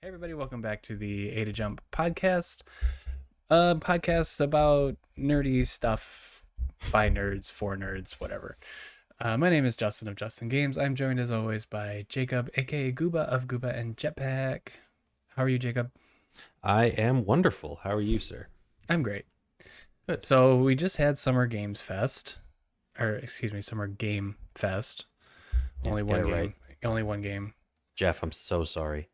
Everybody, welcome back to the A to Jump podcast. A podcast about nerdy stuff by nerds, for nerds, whatever. My name is Justin of Justin Games. I'm joined as always by Jacob, aka Gooba of Gooba and Jetpack. How are you, Jacob? I am wonderful. How are you, sir? I'm great. Good. So we just had Summer Games Fest, or excuse me, Summer Game Fest. Yeah, Only get one it game. right. Only one game. Jeff, I'm so sorry.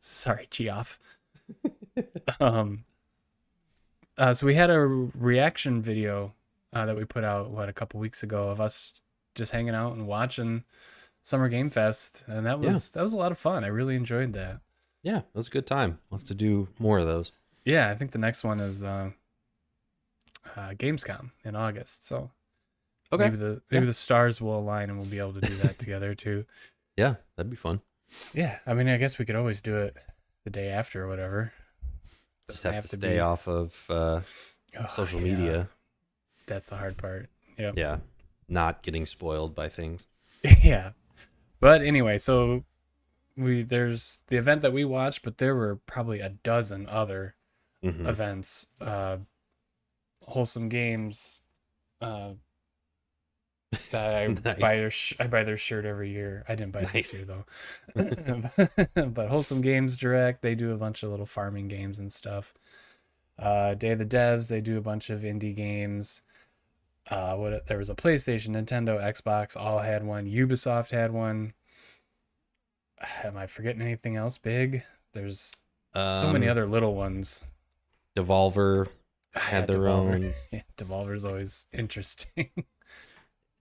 Sorry, Geoff. So we had a reaction video that we put out a couple weeks ago of us just hanging out and watching Summer Game Fest, and that was a lot of fun. I really enjoyed that. Yeah, it was a good time. We'll have to do more of those. Yeah, I think the next one is Gamescom in August. So Okay. maybe the stars will align and we'll be able to do that together too. Yeah, that'd be fun. Yeah, I mean, I guess we could always do it the day after or whatever. Just Doesn't have to to stay be- off of social yeah. media. That's the hard part. Yep. Yeah, not getting spoiled by things. Yeah. But anyway, so there's the event that we watched, but there were probably a dozen other Mhm. events. Wholesome Games. That I Nice. I buy their shirt every year. I didn't buy it this Nice. year though. But Wholesome Games Direct, they do a bunch of little farming games and stuff. Day of the Devs, they do a bunch of indie games. There was a PlayStation, Nintendo, Xbox, all had one. Ubisoft had one. Am I forgetting anything else big? There's so many other little ones. Devolver had their Devolver. own. Yeah, Devolver's always interesting.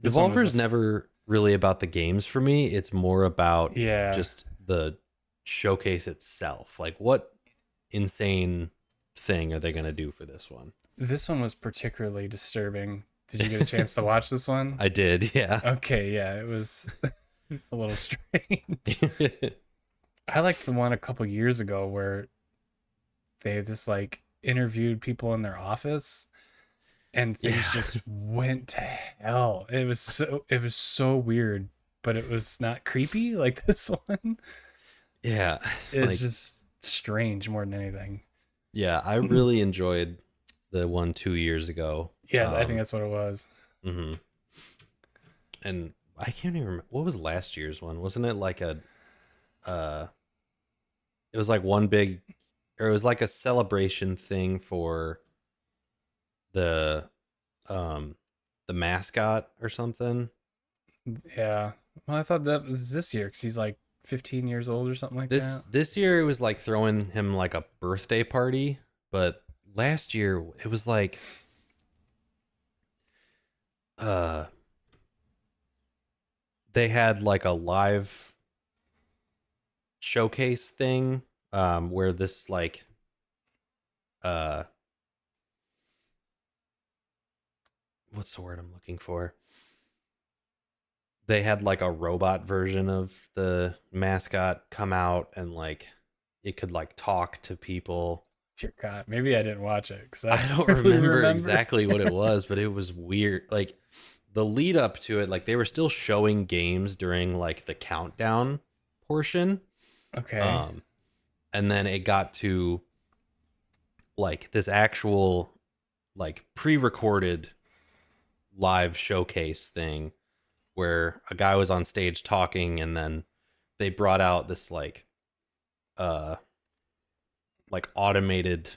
This one was Devolver's never really about the games for me. It's more about just the showcase itself. Like, what insane thing are they going to do for this one? This one was particularly disturbing. Did you get a chance to watch this one? I did, yeah. Okay, yeah, it was a little strange. I liked the one a couple years ago where they just like interviewed people in their office and things just went to hell. It was so weird, but it was not creepy like this one. Yeah. It's just strange more than anything. Yeah, I really enjoyed the one 2 years ago. Yeah, I think that's what it was. Mm-hmm. And I can't even remember. What was last year's one? Wasn't it like it was like one big, or it was like a celebration thing for the mascot or something. Yeah. Well, I thought that was this year because he's like 15 years old or something like that. This year it was like throwing him like a birthday party, but last year it was like they had like a live showcase thing where this like what's the word I'm looking for? They had like a robot version of the mascot come out, and like it could like talk to people. Dear God, maybe I didn't watch it because I don't remember exactly what it was, but it was weird. Like the lead up to it, like they were still showing games during like the countdown portion. Okay. And then it got to like this actual like pre-recorded live showcase thing where a guy was on stage talking, and then they brought out this like automated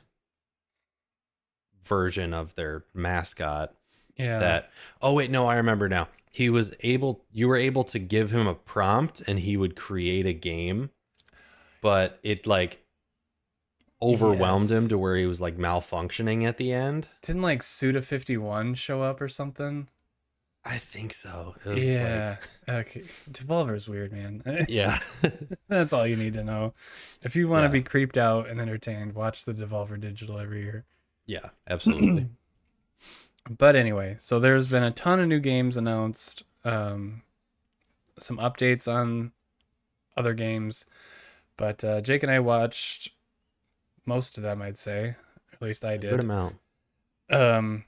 version of their mascot. Yeah. That, oh wait, no, I remember now. You were able to give him a prompt and he would create a game, but it like overwhelmed him to where he was like malfunctioning at the end. Didn't like Suda51 show up or something? I think so. It was Okay. Devolver's weird, man. Yeah. That's all you need to know. If you want to be creeped out and entertained, watch the Devolver Digital every year. Yeah, absolutely. But anyway, so there's been a ton of new games announced, some updates on other games, but Jake and I watched most of them, I'd say. At least I did. Good amount. And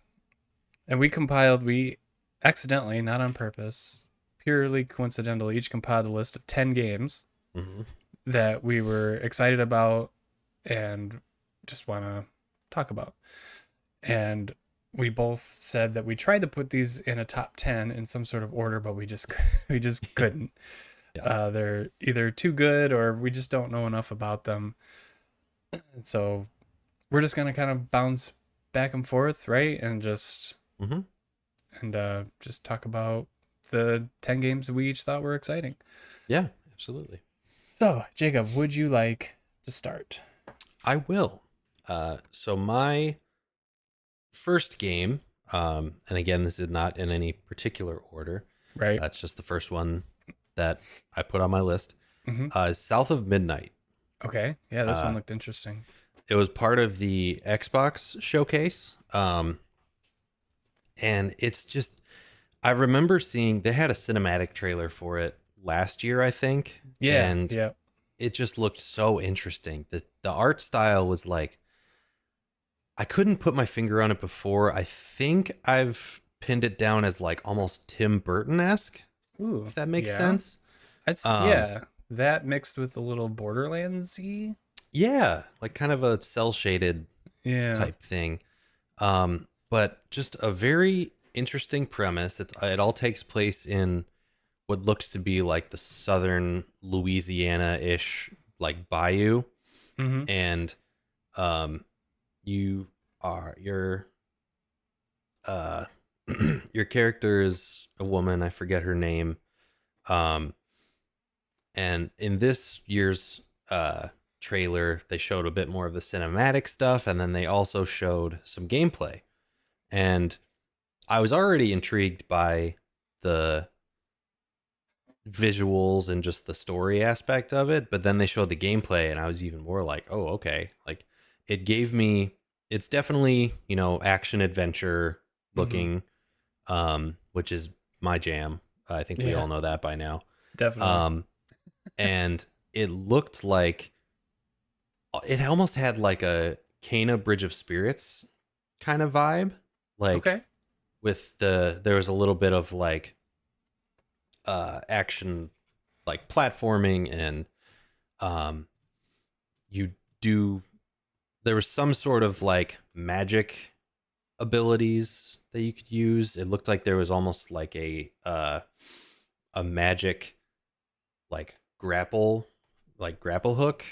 we accidentally, not on purpose, purely coincidentally, each compiled a list of 10 games that we were excited about and just want to talk about. And we both said that we tried to put these in a top 10 in some sort of order, but we just we just couldn't. Yeah. They're either too good or we just don't know enough about them. And so we're just gonna kind of bounce back and forth, right? And Mm-hmm. just talk about the 10 games that we each thought were exciting. Yeah, absolutely. So, Jacob, would you like to start? I will. So my first game, and again, this is not in any particular order. Right. It's just the first one that I put on my list. Mm-hmm. Is South of Midnight. Okay. Yeah, this one Uh, looked interesting. it was part of the Xbox showcase, and it's just I remember seeing they had a cinematic trailer for it last year, I think, Yeah. and Yeah. it just looked so interesting. The art style was like I couldn't put my finger on it before. I think I've pinned it down as like almost Tim Burton-esque, Ooh. if that makes Yeah. sense. Um, Yeah. That mixed with a little Borderlands-y. yeah, like kind of a cell shaded Yeah. type thing. But just a very interesting premise. It all takes place in what looks to be like the southern Louisiana-ish like bayou, Mm-hmm. and um, you are uh your character is a woman. I forget her name. Um, and in this year's trailer, they showed a bit more of the cinematic stuff, and then they also showed some gameplay. And I was already intrigued by the visuals and just the story aspect of it, but then they showed the gameplay and I was even more like, "Oh, okay." Like it gave me it's definitely, action adventure Mm-hmm. looking, which is my jam. I think we Yeah. all know that by now. Definitely. Um and it looked like it almost had like a Kana Bridge of Spirits kind of vibe, like Okay. with there was a little bit of like action, like platforming, and um you do there was some sort of like magic abilities that you could use. It looked like there was almost like a magic like grapple hook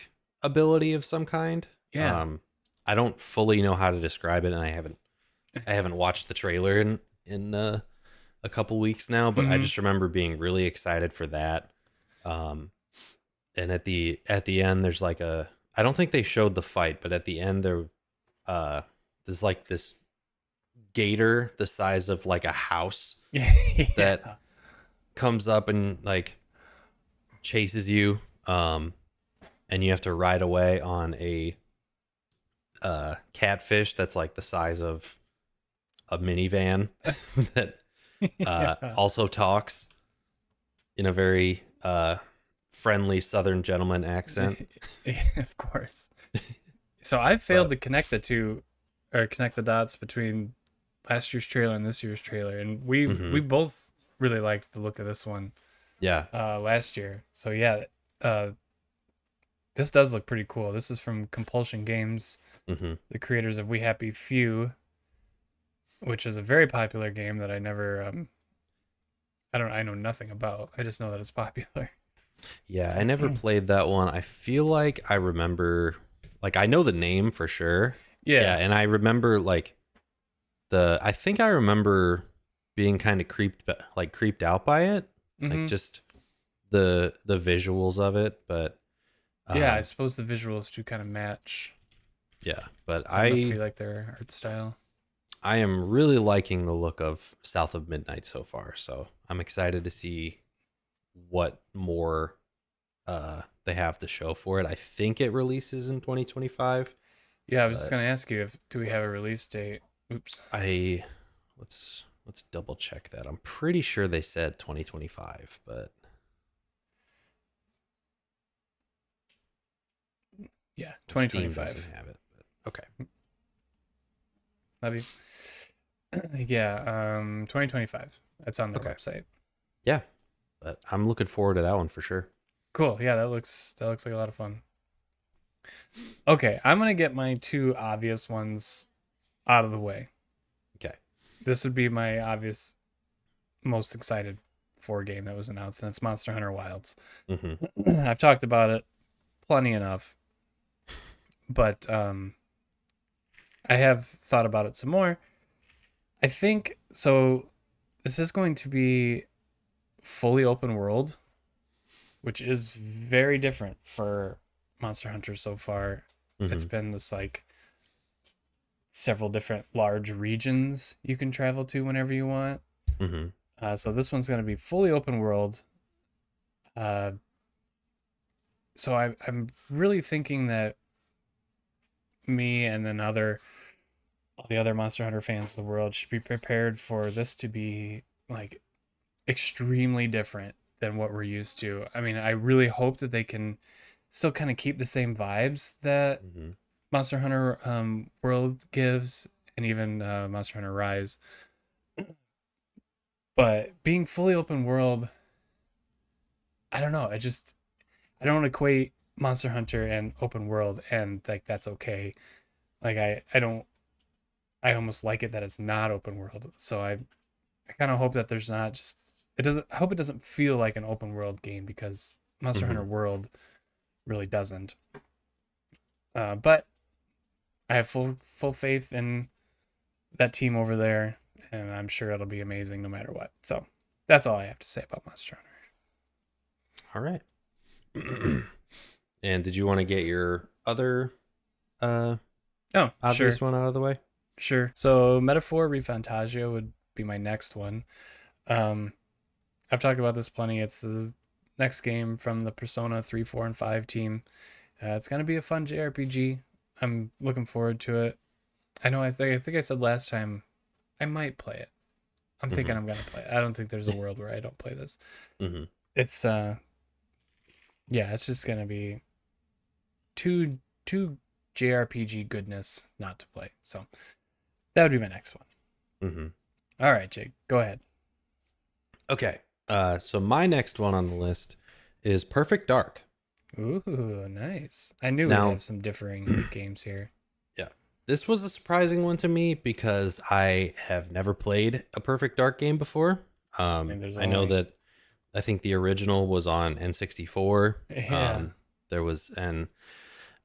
ability of some kind. Yeah. I don't fully know how to describe it, and I haven't watched the trailer in a couple weeks now, but I Mm-hmm. just remember being really excited for that. Um, and at the end, there's like I don't think they showed the fight, but at the end there's like this gator the size of like a house that Yeah. comes up and like chases you, and you have to ride away on a catfish that's like the size of a minivan that Yeah. also talks in a very friendly Southern gentleman accent. Of course. So I failed But to connect the two or connect the dots between last year's trailer and this year's trailer, and we mhm, both really liked the look of this one yeah, last year. So yeah, uh, this does look pretty cool. This is from Compulsion Games, hmm the creators of We Happy Few, which is a very popular game that I never I know nothing about. I just know that it's popular. yeah. I never played that one. I feel like I remember, like I know the name for sure. Yeah, Yeah. and I remember like I think I remember being kind of creeped out by it, like Mm-hmm. just the visuals of it. But Yeah, I um, suppose the visuals do kind of match. yeah, but That must be I like their art style. I am really liking the look of South of Midnight so far. So I'm excited to see what more they have to show for it. I think it releases in 2025, Yeah, I was just but gonna ask you if do we have a release date? Oops. I let's double check that. I'm pretty sure they said 2025, but Yeah, Steam doesn't 2025. have it. But okay. Love you. Yeah, 2025. That's on their Okay. website. Yeah. But I'm looking forward to that one for sure. Cool. Yeah, that looks like a lot of fun. Okay, I'm gonna get my two obvious ones out of the way. Okay. This would be my obvious most excited for game that was announced, and it's Monster Hunter Wilds. Mm-hmm. I've talked about it plenty enough, but I have thought about it some more. I think so. This is going to be fully open world, which is very different for Monster Hunter so far. It's Mm-hmm. been this like several different large regions you can travel to whenever you want. Mm-hmm. So this one's going to be fully open world. Uh, so I'm really thinking that me and then all the other Monster Hunter fans of the world should be prepared for this to be like extremely different than what we're used to. I mean, I really hope that they can still kind of keep the same vibes that Mm-hmm. Monster Hunter World gives, and even Monster Hunter Rise. But being fully open world, I don't know. I don't equate Monster Hunter and open world, and like that's okay. Like I don't I almost like it that it's not open world. So I kind of hope that there's not just it doesn't I hope it doesn't feel like an open world game because Monster Mm-hmm. Hunter World really doesn't. But I have full faith in that team over there, and I'm sure it'll be amazing no matter what. So that's all I have to say about Monster Hunter. All right. And did you want to get your other uh Oh, obvious sure, one out of the way? sure. So Metaphor Refantasia would be my next one. Um, I've talked about this plenty. It's the next game from the Persona 3, 4, and 5 team. It's gonna be a fun JRPG. I'm looking forward to it. I know. I think I said last time I might play it. I'm thinking Mm-hmm. I'm gonna play it. I don't think there's a world where I don't play this. Mm-hmm. It's yeah, it's just gonna be too JRPG goodness not to play. So that would be my next one. Mm-hmm. All right, Jake, go ahead. Okay. So my next one on the list is Perfect Dark. Ooh, nice. I knew we'd Now, have some differing games here. yeah, this was a surprising one to me because I have never played a Perfect Dark game before. I mean, there's I know only that I think the original was on N64. yeah. There was an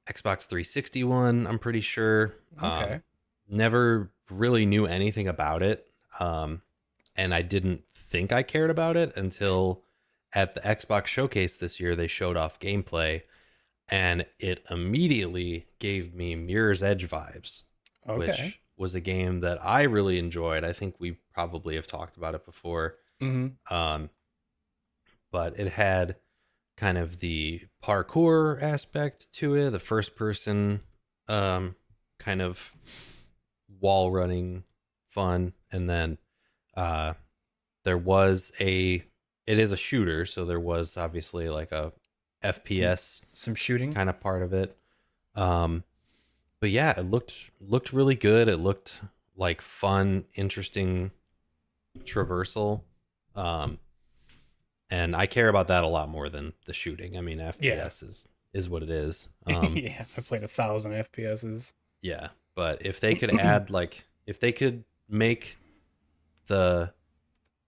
Xbox 360 one, I'm pretty sure. Okay. Never really knew anything about it. And I didn't think I cared about it until at the Xbox showcase this year, they showed off gameplay and it immediately gave me Mirror's Edge vibes, Okay. which was a game that I really enjoyed. I think we probably have talked about it before. Mm-hmm. Um, but it had kind of the parkour aspect to it, the first person kind of wall running fun, and then uh, there was it is a shooter, so there was obviously like a Some FPS some shooting. kind of part of it. Um, but yeah, it looked really good. It looked like fun, interesting traversal. Um, and I care about that a lot more than the shooting. I mean, Yeah. FPS is what it is. Yeah. I played 1,000 FPSs. Yeah, but if they could add like if they could make the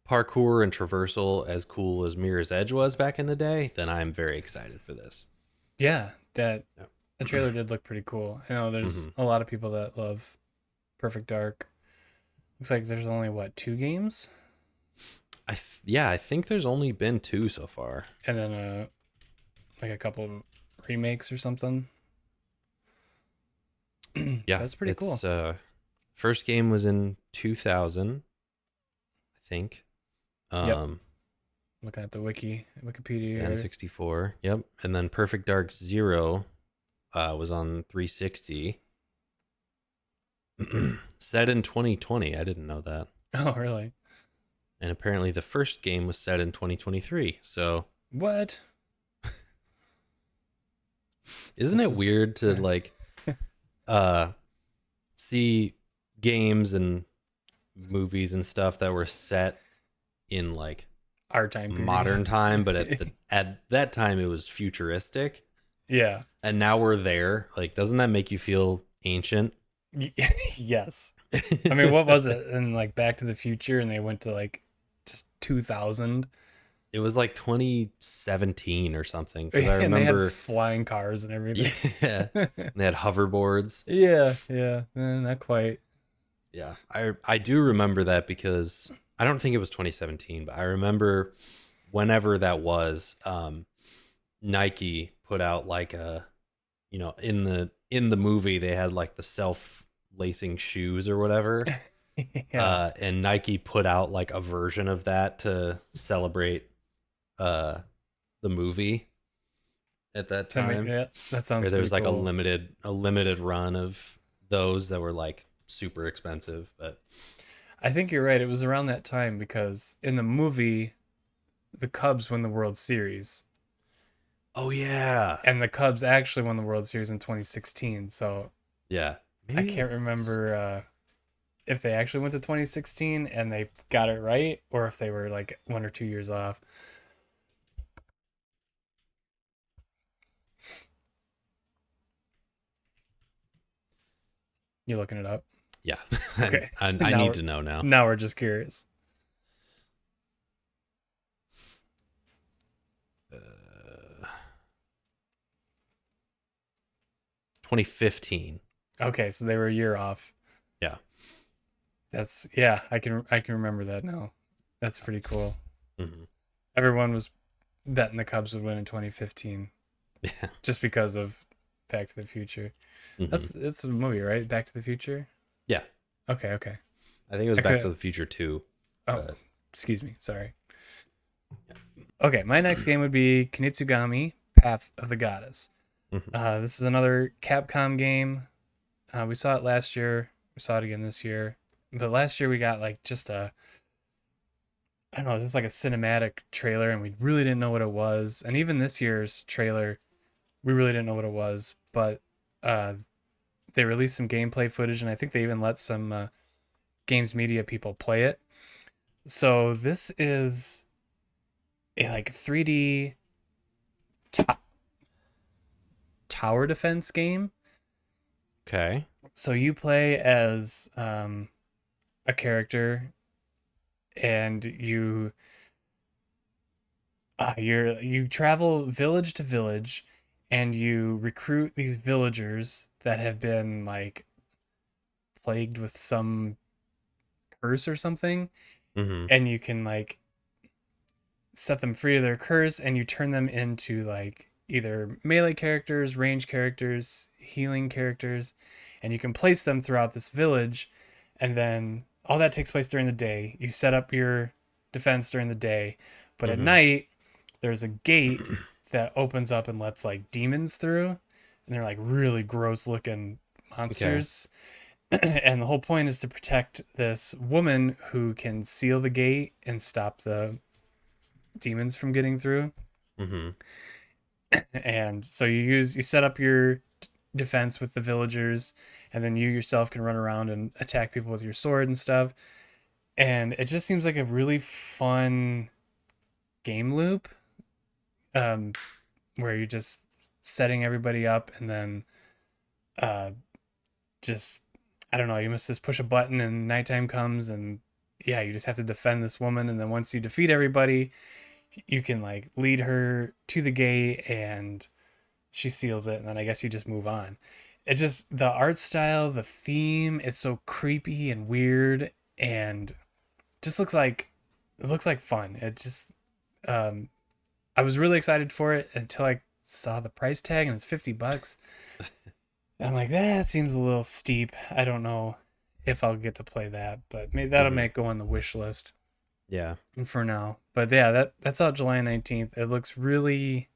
parkour and traversal as cool as Mirror's Edge was back in the day, then I'm very excited for this. Yeah, that Yep. the trailer did look pretty cool. I know there's Hmm. a lot of people that love Perfect Dark. Looks like there's only what, two games, Yeah, I think there's only been two so far. and then like a couple remakes or something. Yeah, That's pretty cool. it's first game was in 2000, I think. Yep. Um, Looking at the Wikipedia here. N64. Yep, and then Perfect Dark Zero was on 360. Set in 2020. I didn't know that. Oh, really? And apparently the first game was set in 2023. So, What? isn't This it is weird to like uh see games and movies and stuff that were set in like our time modern period. time, but at that time it was futuristic. Yeah. And now we're there. Like, doesn't that make you feel ancient? Yes. I mean, what was it? And like Back to the Future, and they went to like just 2000, It was like 2017 or something because I and they had remember, flying cars and everything. yeah, they had hoverboards. Yeah, yeah, not quite. Yeah, I do remember that because I don't think it was 2017, but I remember whenever that was, Nike put out like a, in the movie they had like the self lacing shoes or whatever. Yeah. And Nike put out like a version of that to celebrate uh the movie at that time. Yeah, that sounds Or there pretty was like a cool. limited run of those that were like super expensive, but I think you're right. It was around that time because in the movie, the Cubs win the World Series, oh yeah. and the Cubs actually won the World Series in 2016. So Yeah. I Maybe can't remember if they actually went to 2016 and they got it right, or if they were like 1 or 2 years off. You looking it up? yeah. Okay. I Now need we're to know now. now we're just curious. uh, 2015. Okay, so they were a year off. Yeah. That's yeah, I can remember that now. That's pretty cool. Hmm. Everyone was betting the Cubs would win in 2015 Yeah. just because of Back to the Future. Hmm. That's a movie, right? Back to the Future. Yeah. Okay, okay. I think it was I Back could. to the Future 2. Oh, But excuse me. Sorry. Okay, my next game would be Kunitsugami Path of the Goddess. mhm. This is another Capcom game. We saw it last year. We saw it again this year. But last year we got like just a, I don't know, just like a cinematic trailer, and we really didn't know what it was. And even this year's trailer, we really didn't know what it was. But uh, they released some gameplay footage, and I think they even let some games media people play it. So this is a like 3D to- tower defense game. Okay. So you play as a character, and you travel village to village, and you recruit these villagers that have been like plagued with some curse or something, Hmm. and you can like set them free of their curse, and you turn them into like either melee characters, range characters, healing characters, and you can place them throughout this village. And then all that takes place during the day. You set up your defense during the day, but at Hmm. night there's a gate that opens up and lets like demons through, and they're like really gross looking Okay. monsters. And the whole point is to protect this woman who can seal the gate and stop the demons from getting through. Hmm. And so you set up your defense with the villagers, and then you yourself can run around and attack people with your sword and stuff. And it just seems like a really fun game loop, um, where you're just setting everybody up, and then uh, just I don't know, you must just push a button and nighttime comes, and yeah, you just have to defend this woman. And then once you defeat everybody, you can like lead her to the gate, and she seals it, and then I guess you just move on. It just the art style, the theme, it's so creepy and weird, and just looks like fun. It just um I was really excited for it until I saw the price tag, and it's $50. And I'm like, that seems a little steep. I don't know if I'll get to play that, but maybe that'll Hmm. make go on the wish list Yeah. for now. But yeah, that's out July 19th. It looks really,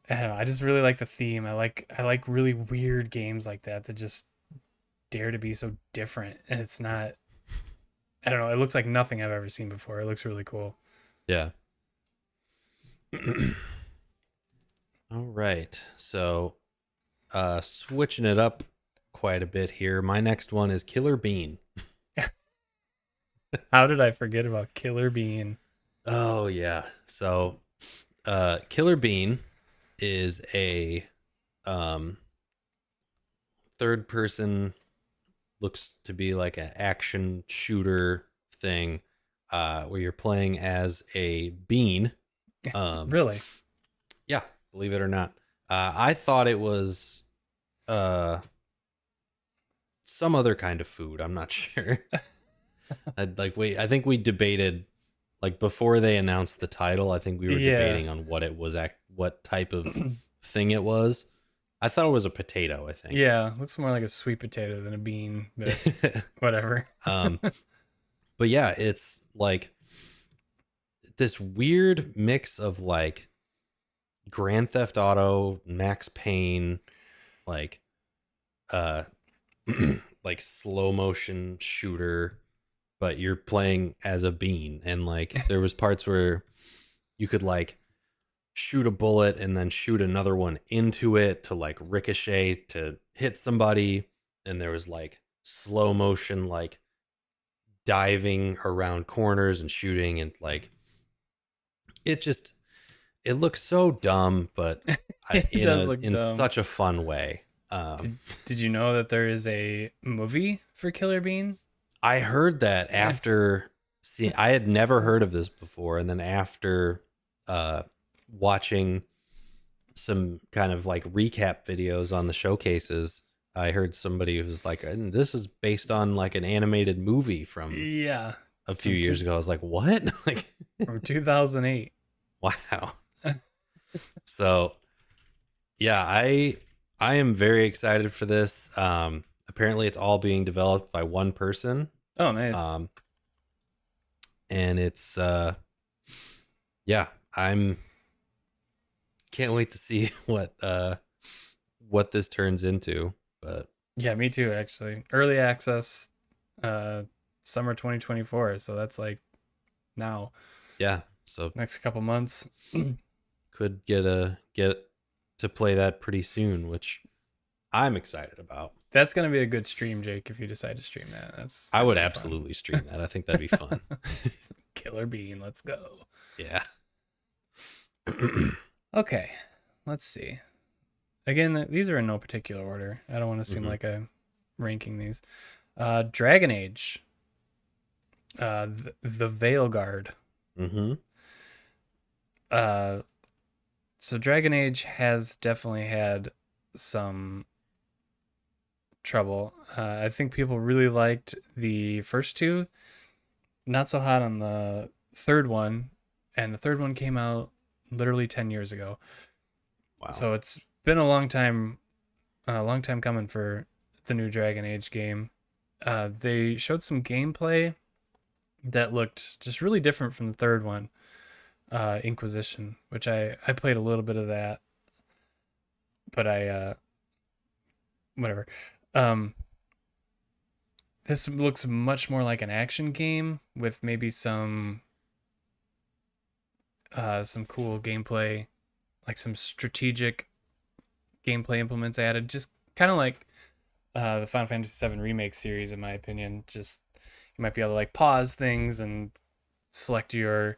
I don't know, I just really like the theme. I like really weird games like that just dare to be so different. And it's not, I don't know, it looks like nothing I've ever seen before. It looks really cool. Yeah. All right. So, switching it up quite a bit here. My next one is Killer Bean. How did I forget about Killer Bean? Oh yeah. So, Killer Bean is a um third person, looks to be like an action shooter thing, where you're playing as a bean. Um, Really? yeah, believe it or not. I thought it was uh some other kind of food. I'm not sure. I'd like wait. I think we debated like before they announced the title. I think we were Yeah. debating on what it was, what type of thing it was. I thought it was a potato. I think. Yeah, looks more like a sweet potato than a bean, but whatever. um, but yeah, it's like this weird mix of like Grand Theft Auto, Max Payne, like uh like slow motion shooter, but you're playing as a bean. And like there was parts where you could like shoot a bullet and then shoot another one into it to like ricochet to hit somebody. And there was like slow motion like diving around corners and shooting, and like it just it looks so dumb, but It does look in dumb. such a fun way. Did you know that there is a movie for Killer Bean? I heard that after seeing, I had never heard of this before, and then after uh, watching some kind of like recap videos on the showcases, I heard somebody who was like, "And this is based on like an animated movie from Yeah, a few from years ago." I was like, "What?" Like, from 2008. wow. So yeah, I am very excited for this. Apparently, it's all being developed by one person, Oh, nice. um, and it's yeah, I'm can't wait to see what this turns into. But Yeah, me too, actually. Early access, uh, summer 2024. So that's like now, yeah, so next couple months. could get to play that pretty soon, which I'm excited about. That's gonna be a good stream, Jake. If you decide to stream that, that's I gonna would be fun. absolutely stream that. I think that'd be fun. Killer Bean, let's go. Yeah. Okay, let's see. Again, these are in no particular order. I don't want to seem Hmm. like I'm ranking these. Dragon Age, the Veil Guard. Hmm. Uh, so Dragon Age has definitely had some trouble. I think people really liked the first two, not so hot on the third one, and the third one came out literally 10 years ago. Wow. So it's been a long time coming for the new Dragon Age game. They showed some gameplay that looked just really different from the third one, Inquisition, which I played a little bit of that, but I whatever. Um, this looks much more like an action game with maybe some cool gameplay, like some strategic gameplay implements added, just kind of like the Final Fantasy VII Remake series, in my opinion. Just you might be able to like pause things and select your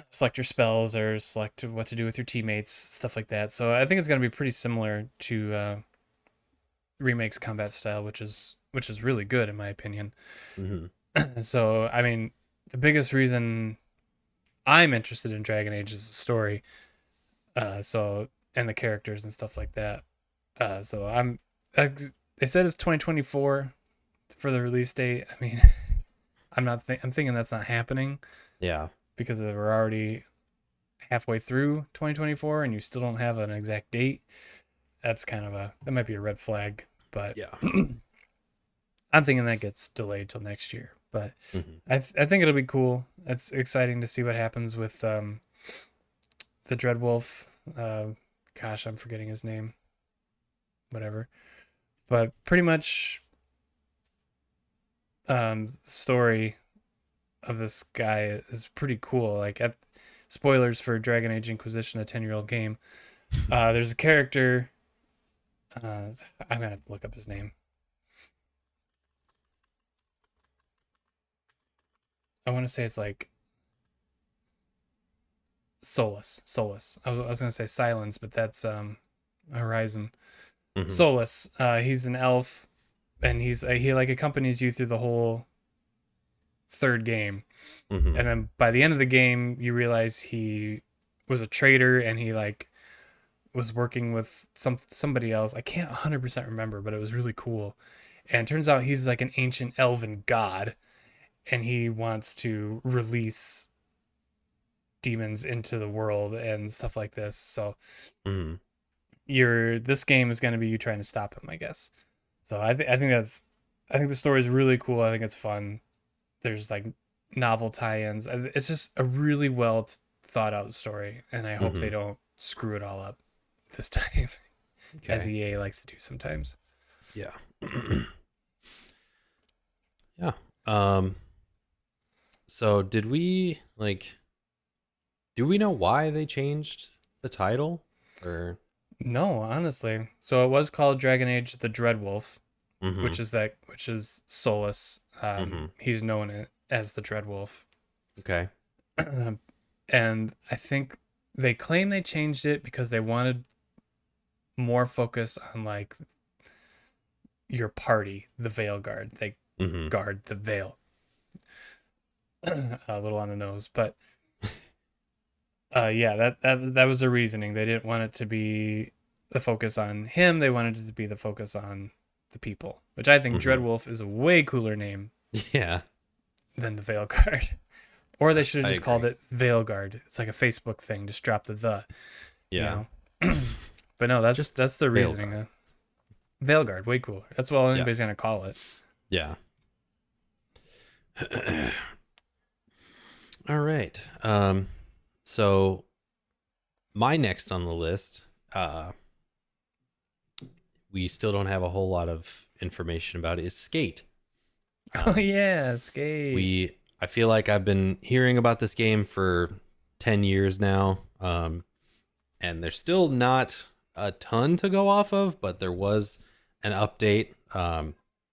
select your spells or select what to do with your teammates, stuff like that. So I think it's going to be pretty similar to Remake's combat style, which is really good in my opinion. Hmm. So I mean, the biggest reason I'm interested in Dragon Age is the story. So and the characters and stuff like that. So they said it's 2024 for the release date. I mean, I'm thinking that's not happening Yeah. because we're already halfway through 2024 and you still don't have an exact date. That's kind of that might be a red flag, but Yeah. I'm thinking that gets delayed till next year. But Hmm. I think it'll be cool. It's exciting to see what happens with the Dreadwolf. Gosh, I'm forgetting his name. Whatever. But pretty much story of this guy is pretty cool. Like spoilers for Dragon Age Inquisition, a 10-year-old game. There's a character. I'm gonna have to look up his name. I want to say it's like Solus. I was gonna say Silence, but that's Horizon. Hmm. Solus. He's an elf, and he like accompanies you through the whole third game, Hmm. and then by the end of the game, you realize he was a traitor, and he like was working with somebody else. I can't 100% remember, but it was really cool. And it turns out he's like an ancient elven god, and he wants to release demons into the world and stuff like this. So Hmm. this game is going to be you trying to stop him, I guess. So I think the story is really cool. I think it's fun. There's like novel tie-ins. It's just a really well thought out story, and I hope Hmm. they don't screw it all up this time, as Okay. EA likes to do sometimes. Yeah. Yeah. Um. So did we like? Do we know why they changed the title? Or. No, honestly. So it was called Dragon Age: The Dreadwolf, Hmm. which is Solus. Hmm. He's known as the Dreadwolf. Okay. And I think they claim they changed it because they wanted more focus on like your party, the Veil Guard. They Hmm. guard the Veil. A little on the nose, but yeah, that was the reasoning. They didn't want it to be the focus on him. They wanted it to be the focus on the people, which I think Hmm. Dreadwolf is a way cooler name Yeah. than the Veil Guard. Or they should have I just called agree. it Veil Guard. It's like a Facebook thing. Just drop you Yeah. know. But no, that's Just the reasoning. Veilguard. Veilguard, way cooler. That's what Yeah. anybody's gonna call it. Yeah. All right. So my next on the list, we still don't have a whole lot of information about it, is Skate. Oh Um, yeah, skate. I feel like I've been hearing about this game for 10 years now. And there's still not a ton to go off of, but there was an update.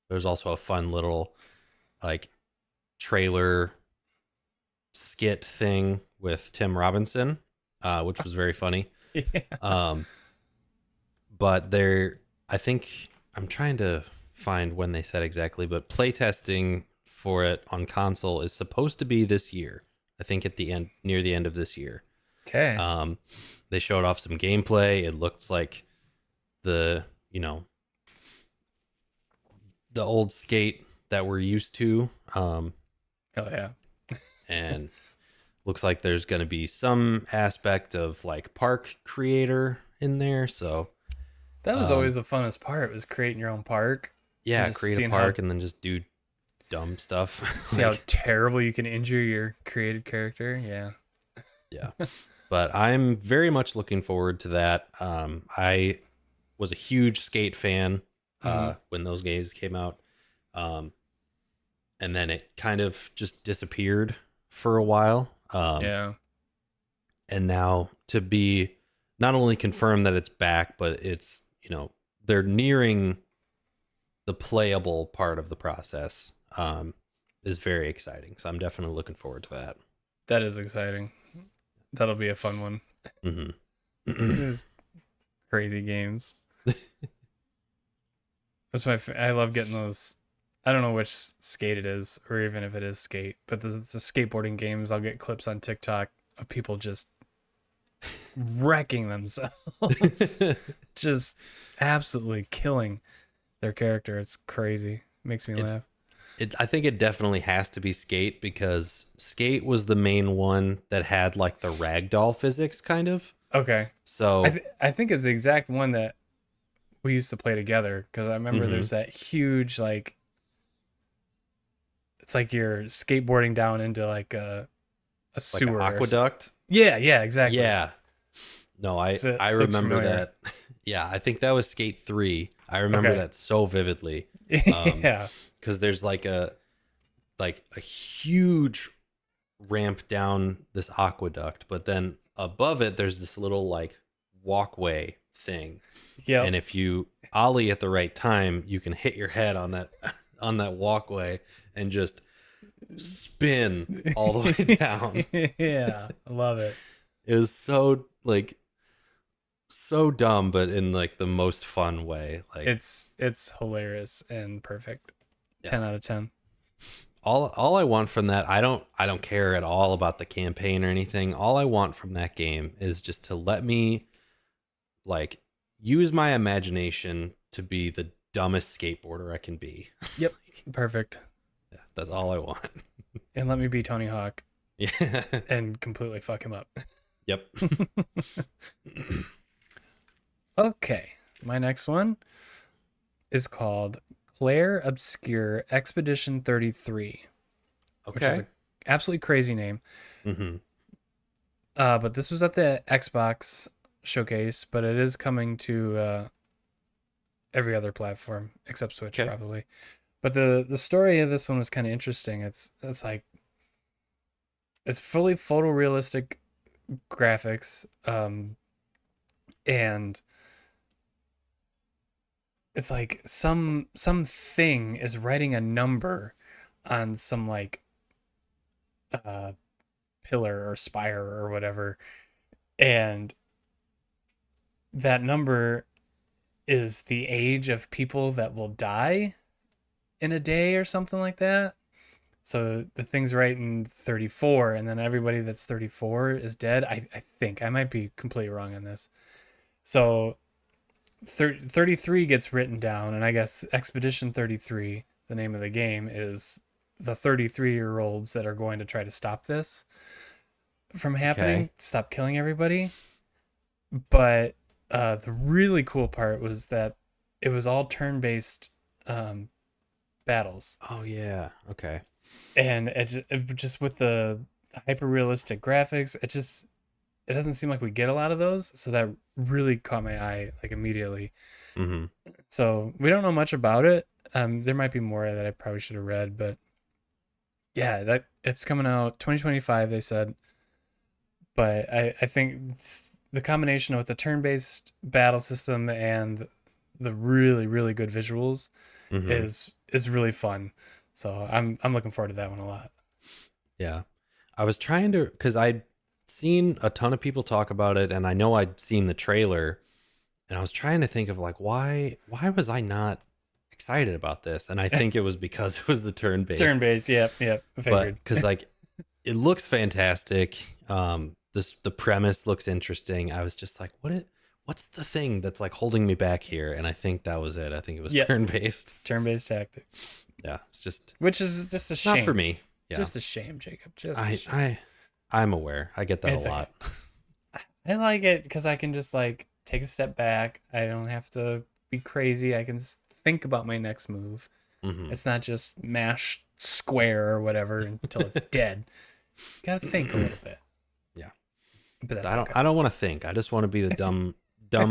There's also a fun little like trailer skit thing with Tim Robinson, which was very funny. Yeah. Um, but there, I think I'm trying to find when they said exactly, but playtesting for it on console is supposed to be this year. I think at the end, near the end of this year. Okay. Um, they showed off some gameplay. It looks like the you know the old skate that we're used to, Hell yeah. and looks like there's going to be some aspect of like park creator in there. So That was um, always the funnest part, was creating your own park and yeah, just create a park and then just do dumb stuff. see how Like, terrible you can injure your created character. Yeah. yeah, but I'm very much looking forward to that. I was a huge skate fan Mm-hmm. when those games came out. Um, and then it kind of just disappeared for a while. Yeah. And now to be not only confirmed that it's back, but it's, they're nearing the playable part of the process, is very exciting. So I'm definitely looking forward to that. That is exciting. That'll be a fun one. Hmm. These crazy games. That's I love getting those. I don't know which skate it is, or even if it is skate, but it's the skateboarding games. I'll get clips on TikTok of people just wrecking themselves, just absolutely killing their character. It's crazy. Makes me it's laugh. I think it definitely has to be Skate because Skate was the main one that had like the ragdoll physics kind of. Okay, So, I think it's the exact one that we used to play together, because I remember mhm, there's that huge like, it's like you're skateboarding down into like a like an sewer aqueduct. yeah, exactly. Yeah. No, I So I it looks remember familiar. that. Yeah, I think that was Skate 3. I remember Okay. that so vividly. Yeah. Cuz there's like a huge ramp down this aqueduct, but then above it there's this little like walkway thing. Yep. And if you ollie at the right time, you can hit your head on that on that walkway and just spin all the way down. Yeah. I love it. It was so like so dumb, but in like the most fun way. Like, It's hilarious and perfect. yeah. 10 out of 10. All I want from that, I don't care at all about the campaign or anything. All I want from that game is just to let me like use my imagination to be the dumbest skateboarder I can be. Yep, perfect. Yeah, that's all I want. And let me be Tony Hawk Yeah. and completely fuck him up. Yep. Okay, my next one is called Claire Obscure Expedition 33, which is Okay. a absolutely crazy name. Mm-hmm. But this was at the Xbox showcase, but it is coming to every other platform except Switch Okay. probably. But the story of this one was kind of interesting. It's like it's fully photorealistic graphics, and it's like some thing is writing a number on some like uh pillar or spire or whatever, and that number is the age of people that will die in a day or something like that. So the thing's writing 34, and then everybody that's 34 is dead. I think I might be completely wrong on this. So 33 gets written down, and I guess Expedition 33, the name of the game, is the 33-year-olds that are going to try to stop this from happening, Okay. stop killing everybody. But the really cool part was that it was all turn-based um, battles, Oh yeah. Okay. and it just with the hyper realistic graphics, it doesn't seem like we get a lot of those, so that really caught my eye like immediately. Mm-hmm. So we don't know much about it. There might be more that I probably should have read, but yeah, that it's coming out 2025. They said, but I think the combination with the turn-based battle system and the really really good visuals Mm-hmm. is really fun. So I'm looking forward to that one a lot. Yeah. I was trying to, because I'd seen a ton of people talk about it, and I know I'd seen the trailer, and I was trying to think of like why was I not excited about this? And I think it was because it was the turn based, Turn-based, yep, I but figured. because like it looks fantastic. The premise looks interesting. I was just like, what's the thing that's like holding me back here? And I think that was it. I think it was Yep, turn based. turn-based tactic, Yeah, it's just which is just a not for shame. me. Yeah, Just a shame, Jacob. Just a I shame. I I'm aware. I get that a It's okay. lot. I like it because I can just like take a step back. I don't have to be crazy. I can think about my next move. Hmm. It's not just mash square or whatever until it's dead. Gotta think a little bit, Yeah, but that's I don't okay. I don't want to think. I just want to be the dumb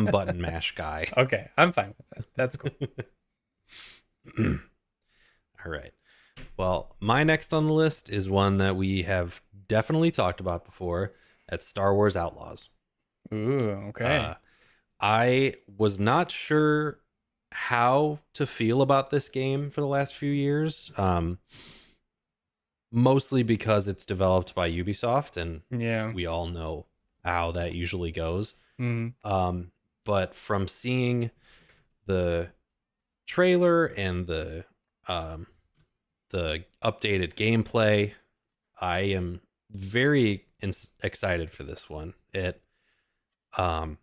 button mash guy. Okay, I'm fine with that. That's cool. All right. Well, my next on the list is one that we have definitely talked about before. That's Star Wars Outlaws. Ooh, Uh, okay. I was not sure how to feel about this game for the last few years, mostly because it's developed by Ubisoft, and Yeah. we all know how that usually goes. Mm. Um, but from seeing the trailer and um, the updated gameplay, I am very excited for this one. Um,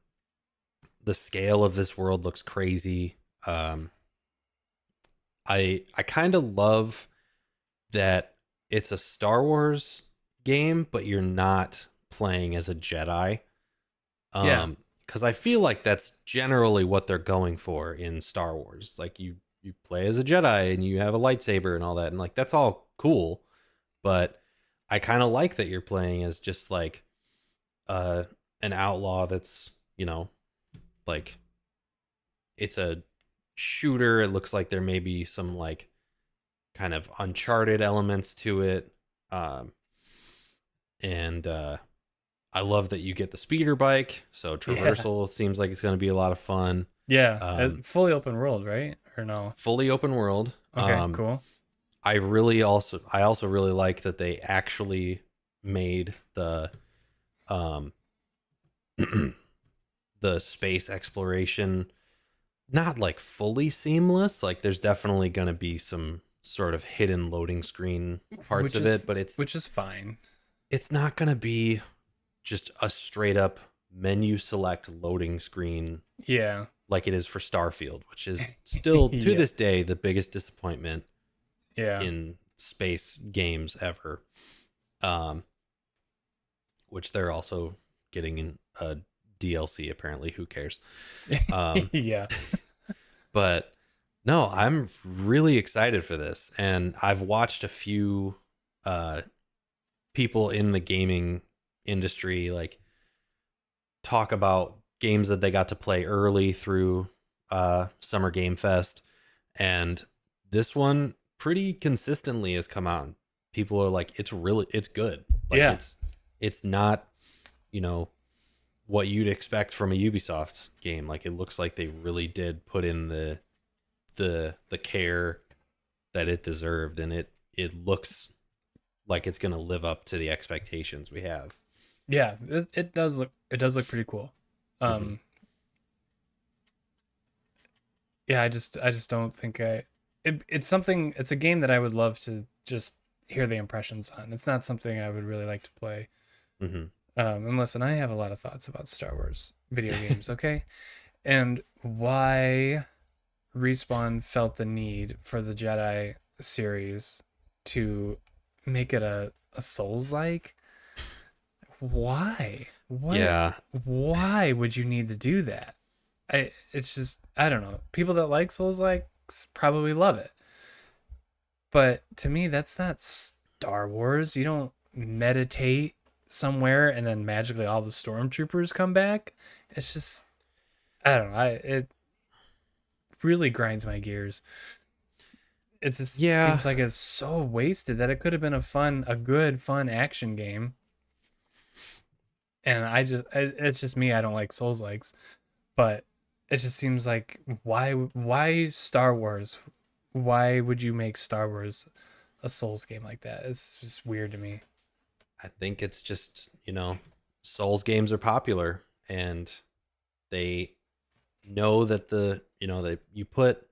the scale of this world looks crazy. Um, I kind of love that it's a Star Wars game, but you're not playing as a Jedi. Yeah. Because I feel like that's generally what they're going for in Star Wars. Like you play as a Jedi and you have a lightsaber and all that, and like that's all cool. But I kind of like that you're playing as just like uh an outlaw that's like it's a shooter. It looks like there may be some like kind of uncharted elements to it. Um and I love that you get the speeder bike, so Yeah. traversal seems like it's going to be a lot of fun. Yeah. Um Fully open world, right? Or no? Fully open world. Okay, cool. I also really like that they actually made the um the space exploration not like fully seamless. Like there's definitely going to be some sort of hidden loading screen parts which of is it, but it's which is fine. it's not going to be just a straight up menu select loading screen Yeah. like it is for Starfield, which is still to Yeah. this day the biggest disappointment Yeah. in space games ever. Um, which they're also getting in a DLC apparently. Who cares? Um, Yeah. but no, I'm really excited for this, and I've watched a few uh, people in the gaming industry like talk about games that they got to play early through Summer Game Fest, and this one pretty consistently has come out. People are like, it's good. Like Yeah. it's not, you know, what you'd expect from a Ubisoft game. Like it looks like they really did put in the care that it deserved, and it looks like it's going to live up to the expectations we have. Yeah. It does look pretty cool. Mm-hmm. Um yeah, I just don't think it's a game that I would love to just hear the impressions on. It's not something I would really like to play. Mm-hmm. And listen, I have a lot of thoughts about Star Wars video games, okay? And why Respawn felt the need for the Jedi series to make it a Souls like. Why? What? Yeah, Why would you need to do that? It's just I don't know. People that like Souls likes probably love it, but to me, that's not Star Wars. You don't meditate somewhere and then magically all the stormtroopers come back. It's just I don't know. It really grinds my gears. It just yeah, seems like it's so wasted that it could have been a good, fun action game. And it's just me. I don't like Souls likes, but it just seems like why Star Wars? Why would you make Star Wars a Souls game like that? It's just weird to me. I think it's just, Souls games are popular, and they know that you put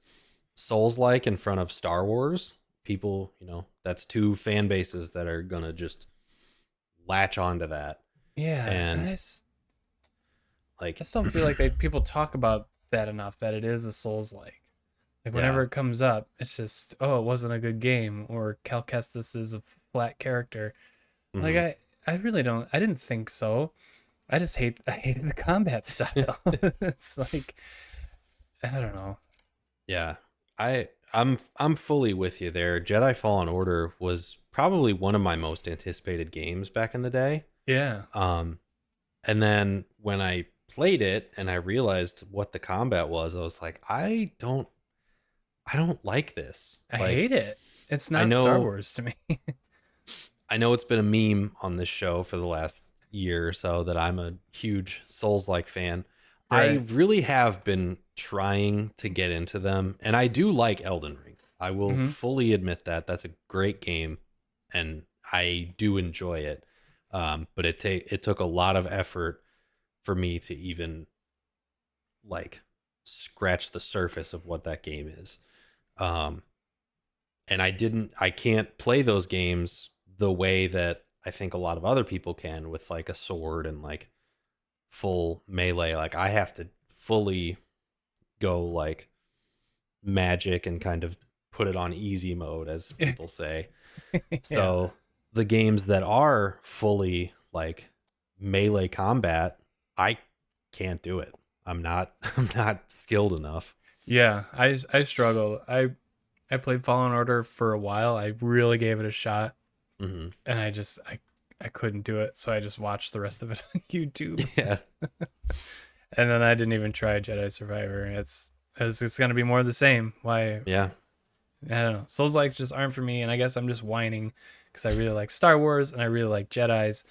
Souls like in front of Star Wars, people, that's two fan bases that are gonna just latch onto that. Yeah, and And I like, just don't feel like people talk about that enough. That it is a Souls like. Like yeah. whenever it comes up, it's just it wasn't a good game or Cal Kestis is a flat character. Like Hmm. I really don't. I didn't think so. I hated the combat style. It's like I don't know. Yeah. I'm fully with you there. Jedi Fallen Order was probably one of my most anticipated games back in the day. Yeah, Um and then when I played it and I realized what the combat was, I was like, I don't like this. I Like hate it. It's I not Star know Wars to me. I know it's been a meme on this show for the last year or so that I'm a huge Souls-like fan. I Right. really have been trying to get into them, and I do like Elden Ring. I will Hmm. fully admit that that's a great game, and I do enjoy it. But it took a lot of effort for me to even like scratch the surface of what that game is. Um, and I can't play those games the way that I think a lot of other people can with like a sword and like full melee. Like I have to fully go like magic and kind of put it on easy mode, as people say. Yeah. So the games that are fully like melee combat, I can't do it. I'm not skilled enough. Yeah. I struggle. I played Fallen Order for a while. I really gave it a shot, Hmm. and I couldn't do it, so I just watched the rest of it on YouTube. Yeah. And then I didn't even try Jedi Survivor. It's gonna be more of the same. Why Yeah. I don't know. Souls likes just aren't for me, and I guess I'm just whining because I really like Star Wars and I really like Jedi's,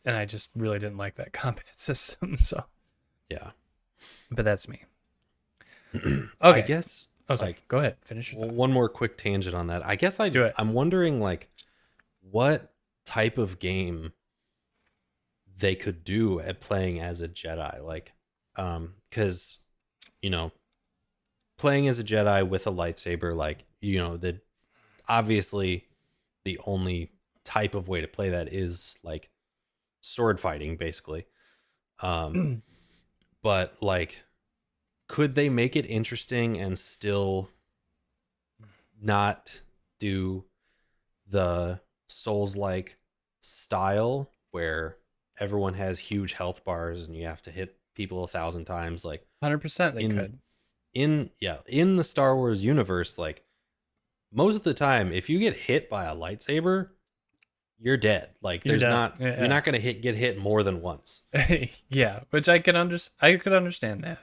and I just really didn't like that combat system. So, Yeah. but that's me. I Okay. guess Oh, sorry. like Go ahead. Finish your thought. one more quick tangent on that. I guess Do it. I'm wondering like what type of game they could do at playing as a Jedi. Like, because you know, playing as a Jedi with a lightsaber, like, the obviously the only type of way to play that is like sword fighting, basically. Um, but like, could they make it interesting and still not do the Souls like style where everyone has huge health bars and you have to hit people 1,000 times? Like 100% they in could. in the Star Wars universe, like most of the time, if you get hit by a lightsaber, you're dead. Like You're there's done. not you're Yeah. not gonna get hit more than once. Yeah, which I could understand that.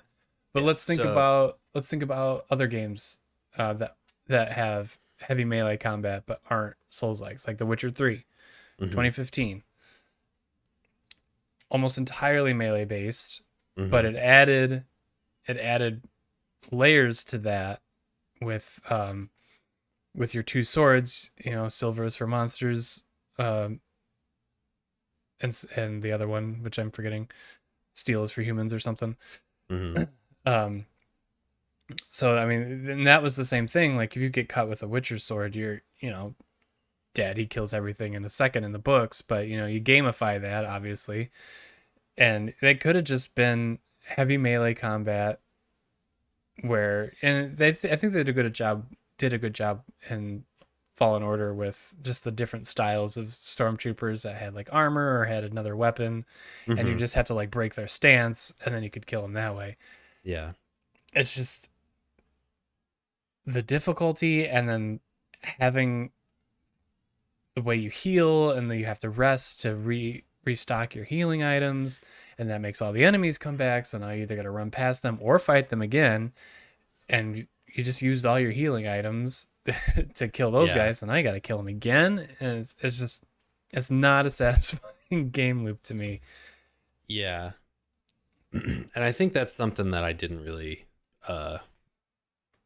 But Yeah. So let's think about other games that have heavy melee combat but aren't Souls likes, like The Witcher 3, hmm 2015. Almost entirely melee based, but hmm it added layers to that with your two swords, silver is for monsters, um and the other one, which I'm forgetting, steel is for humans or something. hmm Um so I mean, and that was the same thing. Like if you get cut with a Witcher sword, you're dead. He kills everything in a second in the books, but you gamify that obviously, and they could have just been heavy melee combat where, and I think they did a good job in Fallen Order with just the different styles of stormtroopers that had like armor or had another weapon, and you hmm just have to like break their stance, and then you could kill them that way. Yeah. It's just the difficulty, and then having the way you heal, and then you have to rest to restock your healing items, and that makes all the enemies come back. So now you either got to run past them or fight them again, and you just used all your healing items to kill those Yeah. guys, and I got to kill them again, and it's just it's not a satisfying game loop to me. Yeah. And I think that's something that I didn't really uh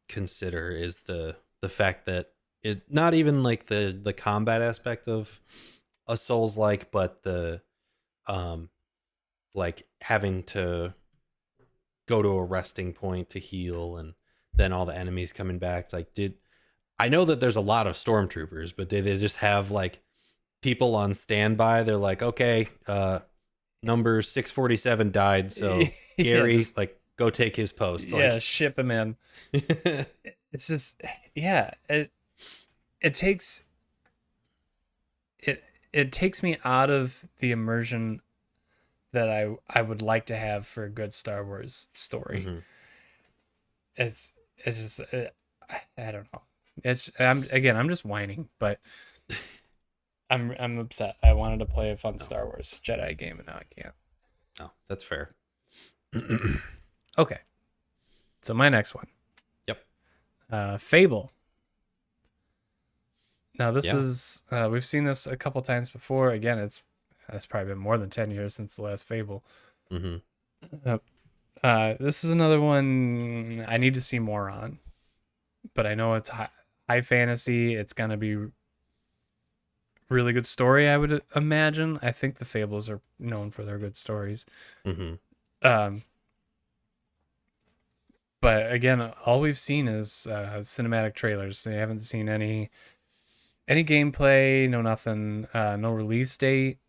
consider is the fact that it not even like the combat aspect of a Souls like, but the um like having to go to a resting point to heal and then all the enemies coming back. It's like, did I know that there's a lot of stormtroopers, but did they just have like people on standby? They're like, okay, number 647 died, so Yeah, Gary, just like, go take his post. yeah, Like, ship him in. It's just yeah, it takes it it takes me out of the immersion that I would like to have for a good Star Wars story. mhm. It's just I don't know. I'm just whining, but I'm upset. I wanted to play a fun No, Star Wars Jedi game, and now I can't. no, that's fair. Okay, so my next one, Yep. Fable. Now this Yeah. is we've seen this a couple times before. Again, it's probably been more than 10 years since the last Fable. hmm Uh, this is another one I need to see more on, but I know it's high fantasy. It's gonna be really good story, I would imagine. I think the Fables are known for their good stories. hmm Um, but again, all we've seen is cinematic trailers. We haven't seen any gameplay, no nothing, no release date,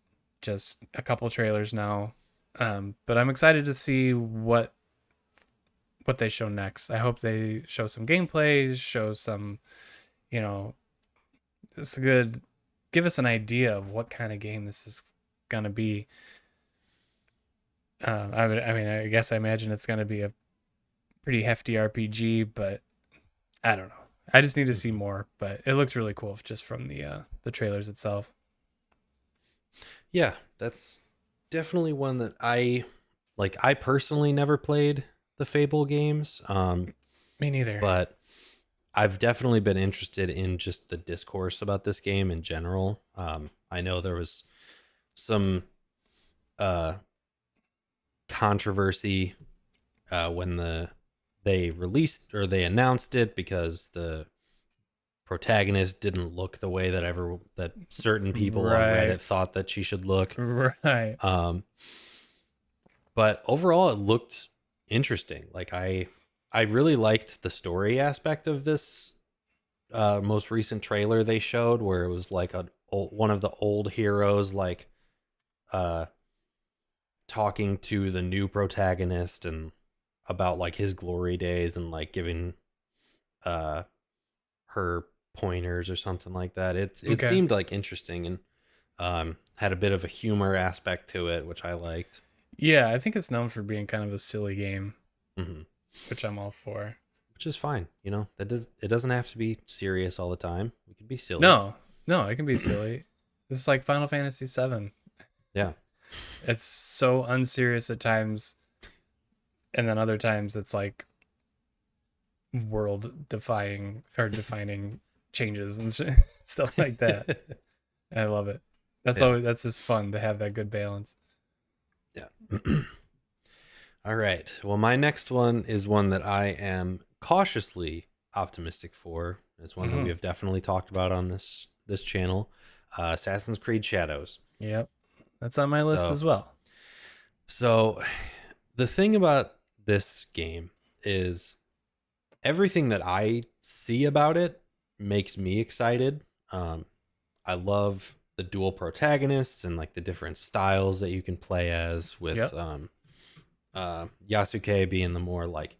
just a couple trailers now. But I'm excited to see what they show next. I hope they show some gameplay, show some, you know, it's a good give us an idea of what kind of game this is gonna be. I mean, I guess I imagine it's gonna be a pretty hefty RPG, but I don't know. I just need to see hmm more, but it looked really cool just from the trailers itself. Yeah, that's definitely one that I like. I personally never played the Fable games, Me neither. but I've definitely been interested in just the discourse about this game in general. I know there was some uh, controversy when they released or they announced it because the protagonist didn't look the way that certain people on Right. Reddit thought that she should look. Right. Um, but overall, it looked interesting. Like I really liked the story aspect of this most recent trailer they showed, where it was like one of the old heroes, like uh, talking to the new protagonist and about like his glory days and like giving uh, her pointers or something like that. It Okay. seemed like interesting and had a bit of a humor aspect to it, which I liked. Yeah, I think it's known for being kind of a silly game, Hmm. which I'm all for. Which is fine, you know. It doesn't have to be serious all the time. We could be silly. No, no, it can be silly. This is like Final Fantasy VII. Yeah. It's so unserious at times, and then other times it's like world defying or defining changes and stuff like that. I love it. Yeah. That's just fun to have that good balance. Yeah. All right. Well, my next one is one that I am cautiously optimistic for. It's one that we Hmm. have definitely talked about on this channel. Assassin's Creed Shadows. Yep, that's on my list So, as well. so the thing about this game is everything that I see about it makes me excited. I love the dual protagonists and like the different styles that you can play as with Yep. Yasuke being the more like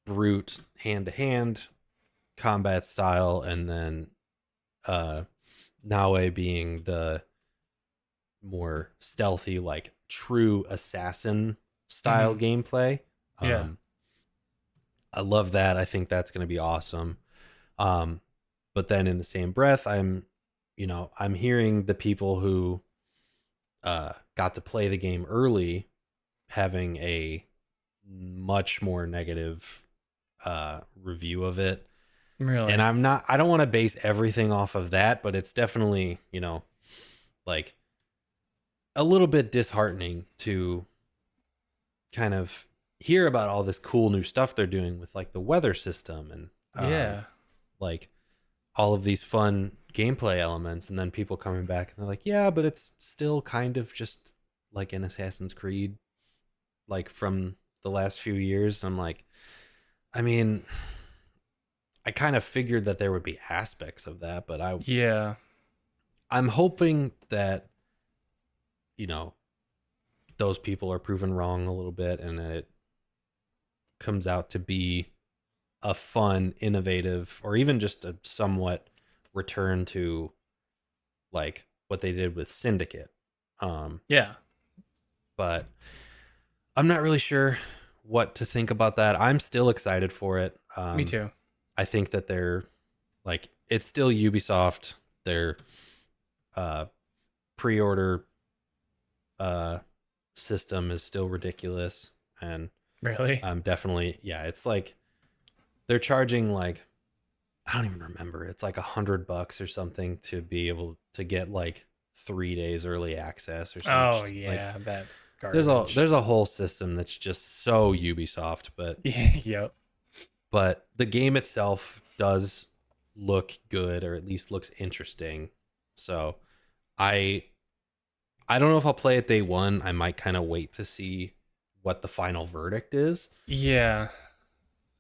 brute hand to hand combat style, and then uh, Naue being the more stealthy, like true assassin style Hmm. gameplay. Yeah. Um, I love that. I think that's going to be awesome. Um, but then in the same breath, I'm hearing the people who got to play the game early having a much more negative review of it. And Really. I don't want to base everything off of that, but it's definitely, like a little bit disheartening to kind of hear about all this cool new stuff they're doing with like the weather system and Yeah. like all of these fun gameplay elements, and then people coming back and they're like, yeah, but it's still kind of just like an Assassin's Creed like from the last few years. I'm like, I mean, I kind of figured that there would be aspects of that, but Yeah. I'm hoping that, you know, those people are proven wrong a little bit and that it comes out to be a fun, innovative, or even just a somewhat return to like what they did with Syndicate. Um, Yeah. but I'm not really sure what to think about that. I'm still excited for it. Me too. I think that they're like it's still Ubisoft. Their uh, pre-order system is still ridiculous, and Really. I'm definitely It's like they're charging like I don't even remember. It's like $100 or something to be able to get like 3 days early access or something. Oh Just, like yeah, that there's garbage. a whole system that's just so Ubisoft, but Yep. the game itself does look good, or at least looks interesting. So I I don't know if I'll play it day one. I might kind of wait to see what the final verdict is. Yeah.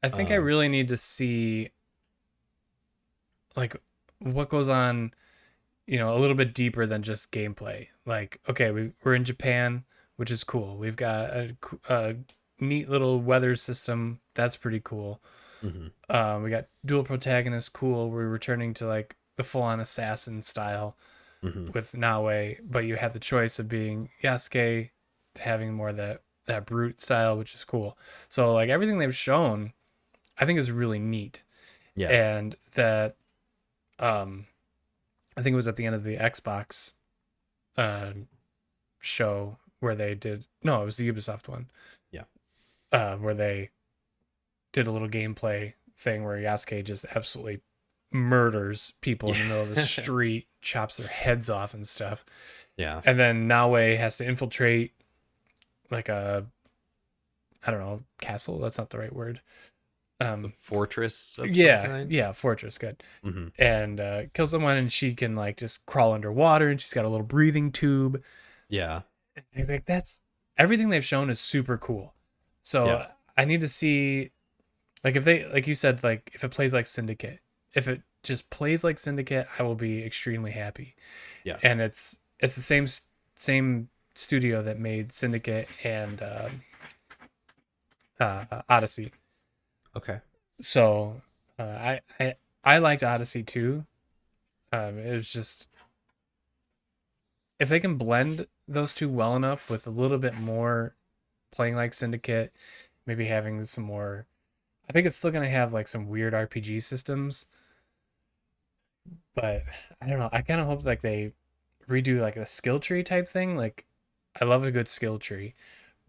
I think I Um, really need to see like what goes on, a little bit deeper than just gameplay. Like, okay, we're in Japan, which is cool. We've got a neat little weather system. That's pretty cool. mhm. We got dual protagonists. Cool. We're returning to like the full on assassin style Mhm. with Naue, but you have the choice of being Yasuke to having more of that brute style, which is cool. So like everything they've shown, I think is really neat. Yeah. And that um I think it was at the end of the Xbox uh, show where they did no, it was the Ubisoft one. Yeah. Where they did a little gameplay thing where Yasuke just absolutely murders people in the middle of the street, chops their heads off and stuff. Yeah. And then Naue has to infiltrate like a I don't know, castle, that's not the right word. The Um, fortress of some yeah, kind. yeah, Fortress, good. Mm-hmm. And kills someone, and she can like just crawl underwater, and she's got a little breathing tube. Yeah. Like that's everything they've shown is super cool. Yeah. So I need to see like if they like you said like if it plays like Syndicate, if it just plays like Syndicate, I will be extremely happy. Yeah. And it's the same studio that made Syndicate and Odyssey. Okay. So I liked Odyssey too. It was just if they can blend those two well enough with a little bit more playing like Syndicate, maybe having some more. I think it's still gonna have like some weird RPG systems, but I don't know. I kind of hope like they redo like a skill tree type thing. Like I love a good skill tree,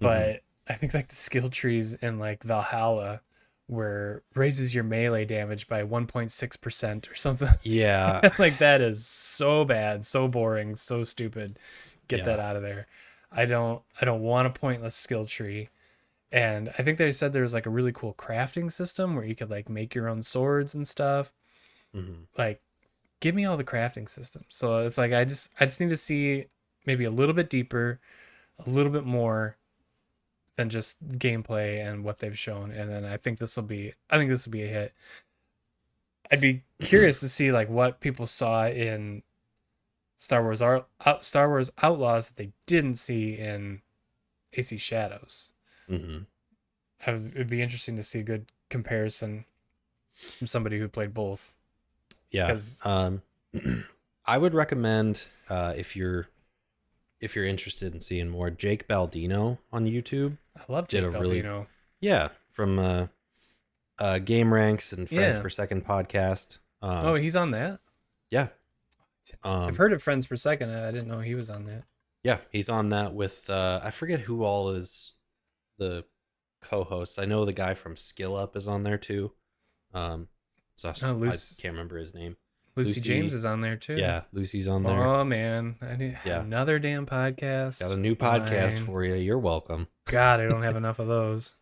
Mm-hmm. but I think like the skill trees in like Valhalla where raises your melee damage by 1.6% or something. Yeah. Like that is so bad, so boring, so stupid. Get that Yeah. out of there. I don't want a pointless skill tree. And I think they said there was like a really cool crafting system where you could like make your own swords and stuff. Mm-hmm. Like give me all the crafting systems. So it's like I just need to see maybe a little bit deeper, a little bit more than just gameplay and what they've shown. And then I think this will be a hit. I'd be curious to see like what people saw in Star Wars Outlaws that they didn't see in AC Shadows. Mm-hmm. It'd be interesting to see a good comparison from somebody who played both. Yeah. Because I would recommend if you're interested in seeing more, Jake Baldino on YouTube I love did Jake a really Baldino. yeah from Game Ranks and Friends Yeah. Per Second podcast. Oh, he's on that. Yeah. I've Um, heard of Friends Per Second. I didn't know he was on that. yeah, he's on that with I forget who all is the co-hosts. I know the guy from Skill Up is on there too. Um, so Oh, I can't remember his name. Lucy James Lucy, is on there too. yeah, Lucy's on there. Oh man, I need Yeah, another damn podcast. got a new podcast Fine. for you. You're welcome. God, I don't have enough of those.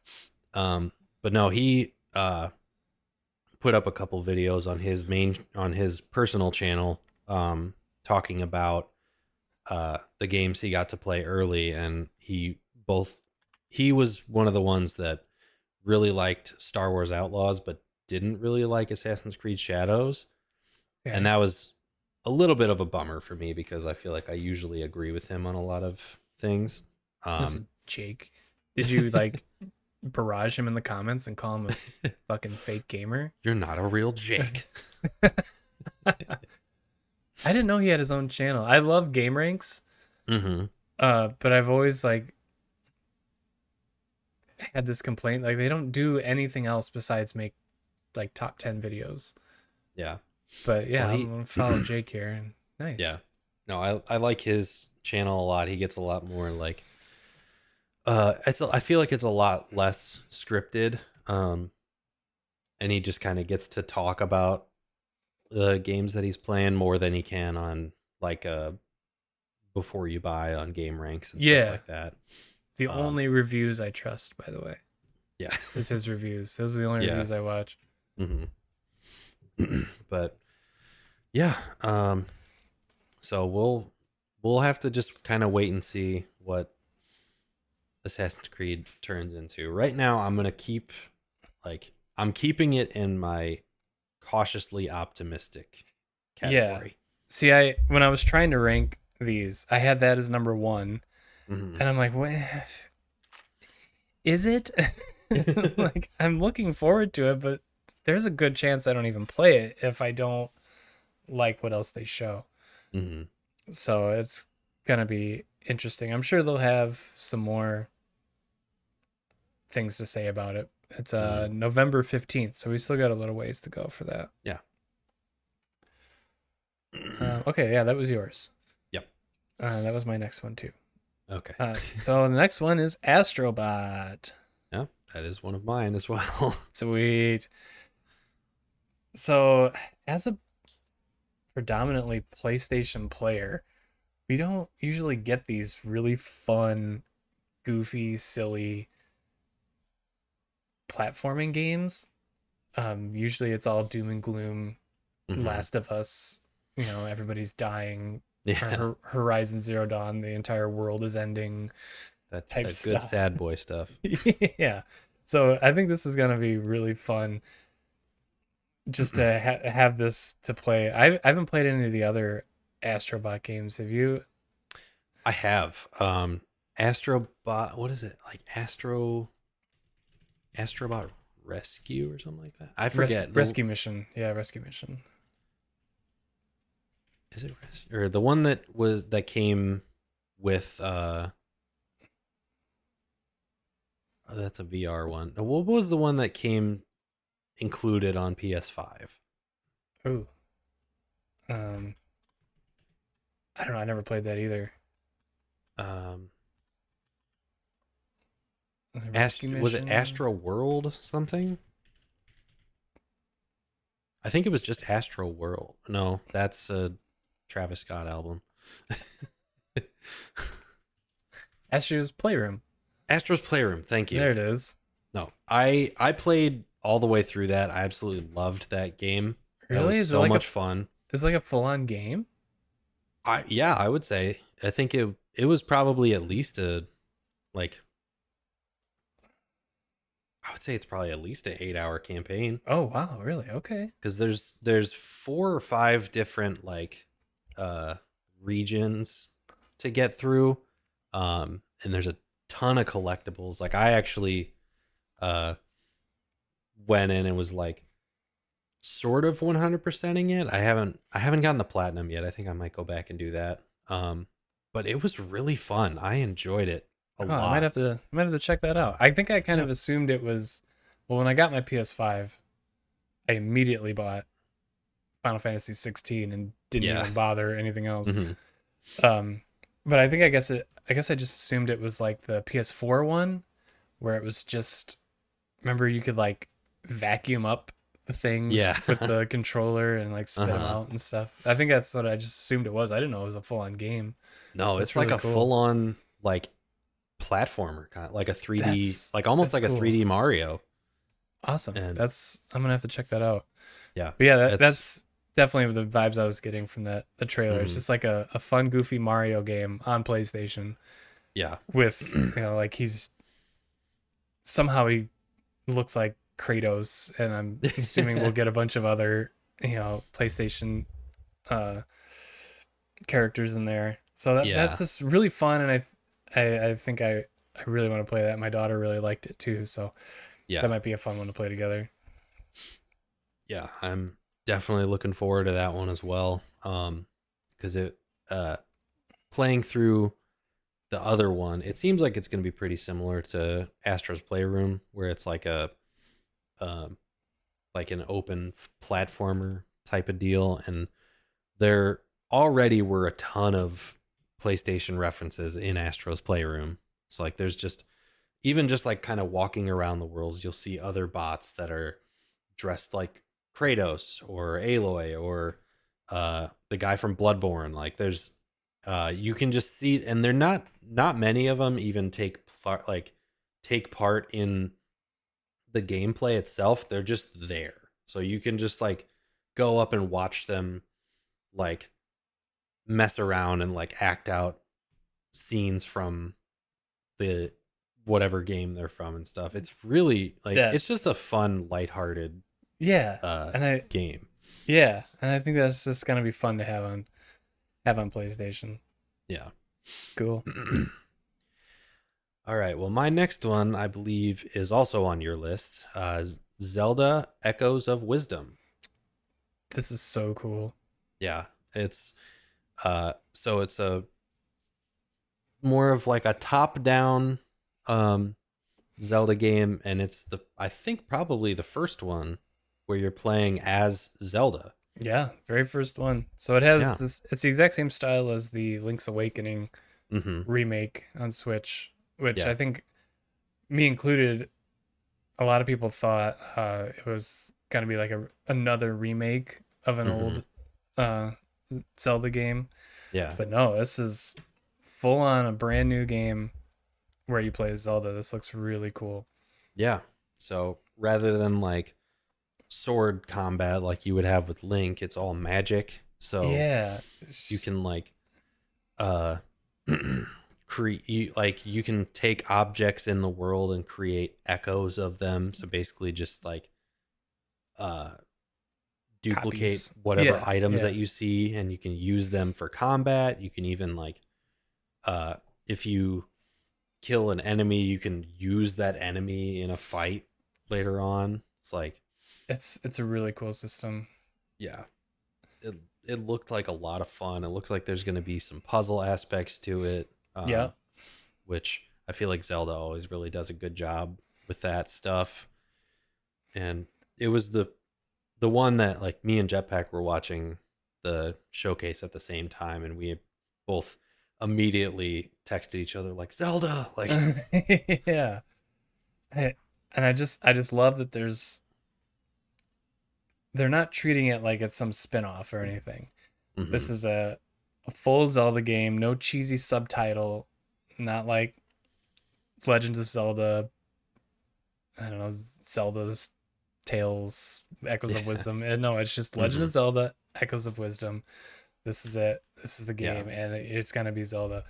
But no, he put up a couple videos on his personal channel, talking about the games he got to play early, and he was one of the ones that really liked Star Wars Outlaws, but didn't really like Assassin's Creed Shadows, and Okay. that was a little bit of a bummer for me because I feel like I usually agree with him on a lot of things. Um, Listen, Jake, did you like barrage him in the comments and call him a fucking fake gamer? you're not a real Jake. I didn't know he had his own channel. I love Game Ranks, Mm-hmm. but I've always like had this complaint like they don't do anything else besides make like top 10 videos. Yeah. But yeah, Well, I'm gonna follow Jake here. And nice. Yeah. No, I like his channel a lot. He gets a lot more like I feel like it's a lot less scripted. And he just kind of gets to talk about the games that he's playing more than he can on like before you buy on Game Ranks and stuff Yeah. like that. The only reviews I trust, by the way, Yeah. is his reviews. Those are the only Yeah. reviews I watch. Mm-hmm. But yeah, so we'll have to just kind of wait and see what Assassin's Creed turns into. Right now, I'm keeping it in my cautiously optimistic category. See, when I was trying to rank these, I had that as number one, Mm-hmm. and I'm like, what is it? Like, I'm looking forward to it, but there's a good chance I don't even play it if I don't like what else they show. Mm-hmm. So it's gonna be interesting. I'm sure they'll have some more things to say about it. It's Mm-hmm. November 15th, so we still got a little ways to go for that. Yeah. Okay, yeah, that was yours. Yep. That was my next one too. Okay. So the next one is Astrobot. Yeah, that is one of mine as well. Sweet. So as a predominantly PlayStation player, we don't usually get these really fun, goofy, silly platforming games. Usually it's all doom and gloom, Hmm. Last of Us, everybody's dying, or Yeah, Horizon Zero Dawn, the entire world is ending type that good stuff. sad boy stuff. Yeah. So I think this is gonna be really fun just to have this to play. I haven't played any of the other Astrobot games. Have you? I have Astrobot. What is it like? Astrobot Rescue or something like that. I forget. Rescue Mission. Yeah, Rescue Mission. Is it or the one that came with oh, that's a VR one. What was the one that came included on PS5? Oh, um, I don't know. I never played that either. Um, The Rescue Was it Mission. Astro World something? I think it was just Astro World. No, that's a Travis Scott album. Astro's Playroom. Astro's Playroom. Thank you. There it is. No, I played all the way through that. I absolutely loved that game. That was Really? so much fun. Is it like a full on game? I would say I think it was probably at least a like I would say it's probably at least an 8 hour campaign Oh wow, really? Okay. because there's 4 or 5 different uh regions to get through, and there's a ton of collectibles. Like I actually uh went in and was like sort of 100%ing it. I haven't gotten the platinum yet. I think I might go back and do that. But it was really fun. I enjoyed it a Oh, lot. I might have to check that out. I think I kind Yeah. of assumed it was well when I got my PS5, I immediately bought Final Fantasy 16 and didn't Yeah. even bother anything else. Hmm. Um, but I guess I just assumed it was like the PS4 one where it was just remember you could like vacuum up the Yeah. things with the controller and like spit them Uh-huh. out and stuff. I think that's what I just assumed it was. I didn't know it was a full on game. No, That's it's like really a cool. full on like platformer kind of like a 3D, like almost That's like a cool. 3D Mario. Awesome. And That's I'm gonna have to check that out. yeah, But yeah, it's that's definitely the vibes I was getting from the trailer. It's mhm, just like a fun, goofy Mario game on PlayStation yeah. with like he looks like Kratos, and I'm assuming we'll get a bunch of other PlayStation uh characters in there. So that's Yeah. just really fun, and I think I really want to play that. My daughter really liked it too, so that Yeah. might be a fun one to play together. Yeah, I'm definitely looking forward to that one as well. Cuz it uh playing through the other one, it seems like it's going to be pretty similar to Astro's Playroom where it's um like an open platformer type of deal, and there already were a ton of PlayStation references in Astro's Playroom. So like there's just even just like kind of walking around the worlds, you'll see other bots that are dressed like Kratos or Aloy or the guy from Bloodborne. Like there's you can just see, and they're not many of them even take part in the gameplay itself. They're just there, so you can just like go up and watch them like mess around and like act out scenes from the whatever game they're from and stuff. It's really like it's just a That's fun, lighthearted yeah, uh and game. I think that's just gonna be fun to have on PlayStation. Yeah. Cool. All right. Well, my next one I believe is also on your list. Zelda Echoes of Wisdom. This is so cool. Yeah. It's so it's a more of like a top-down um Zelda game, and it's the I think probably the first one where you're playing as Zelda. Yeah, very first one. So it Yeah. has this. It's the exact same style as the Link's Awakening Mhm. remake on Switch, which Yeah. I think me included, a lot of people thought it was gonna be like another remake of an Mhm. old uh, Zelda game, Yeah. but no, this is full on a brand new game where you play as Zelda. This looks really cool. Yeah. So rather than like sword combat like you would have with Link. It's all magic. So Yeah. you can like uh create, like you can take objects in the world and create echoes of them. So basically just like uh duplicate Copies. whatever Yeah. items Yeah. that you see, and you can use them for combat. You can even like uh if you kill an enemy, you can use that enemy in a fight later on. It's like, It's a really cool system. yeah, it it looked like a lot of fun. It looks like there's going to be some puzzle aspects to it, Yeah. which I feel like Zelda always really does a good job with that stuff. And it was the one that like me and Jetpack were watching the showcase at the same time, and we both immediately texted each other like Zelda, like. Yeah. I- and I just love that they're not treating it like it's some spin-off or anything. This Mhm. is a full Zelda game, no cheesy subtitle, not like Legends of Zelda, I don't know, Zelda's Tales, Echoes of Yeah. Wisdom. And no, it's just Legend of Mhm. Zelda, Echoes of Wisdom. This is it. This is the Yeah. game, and it's gonna be Zelda,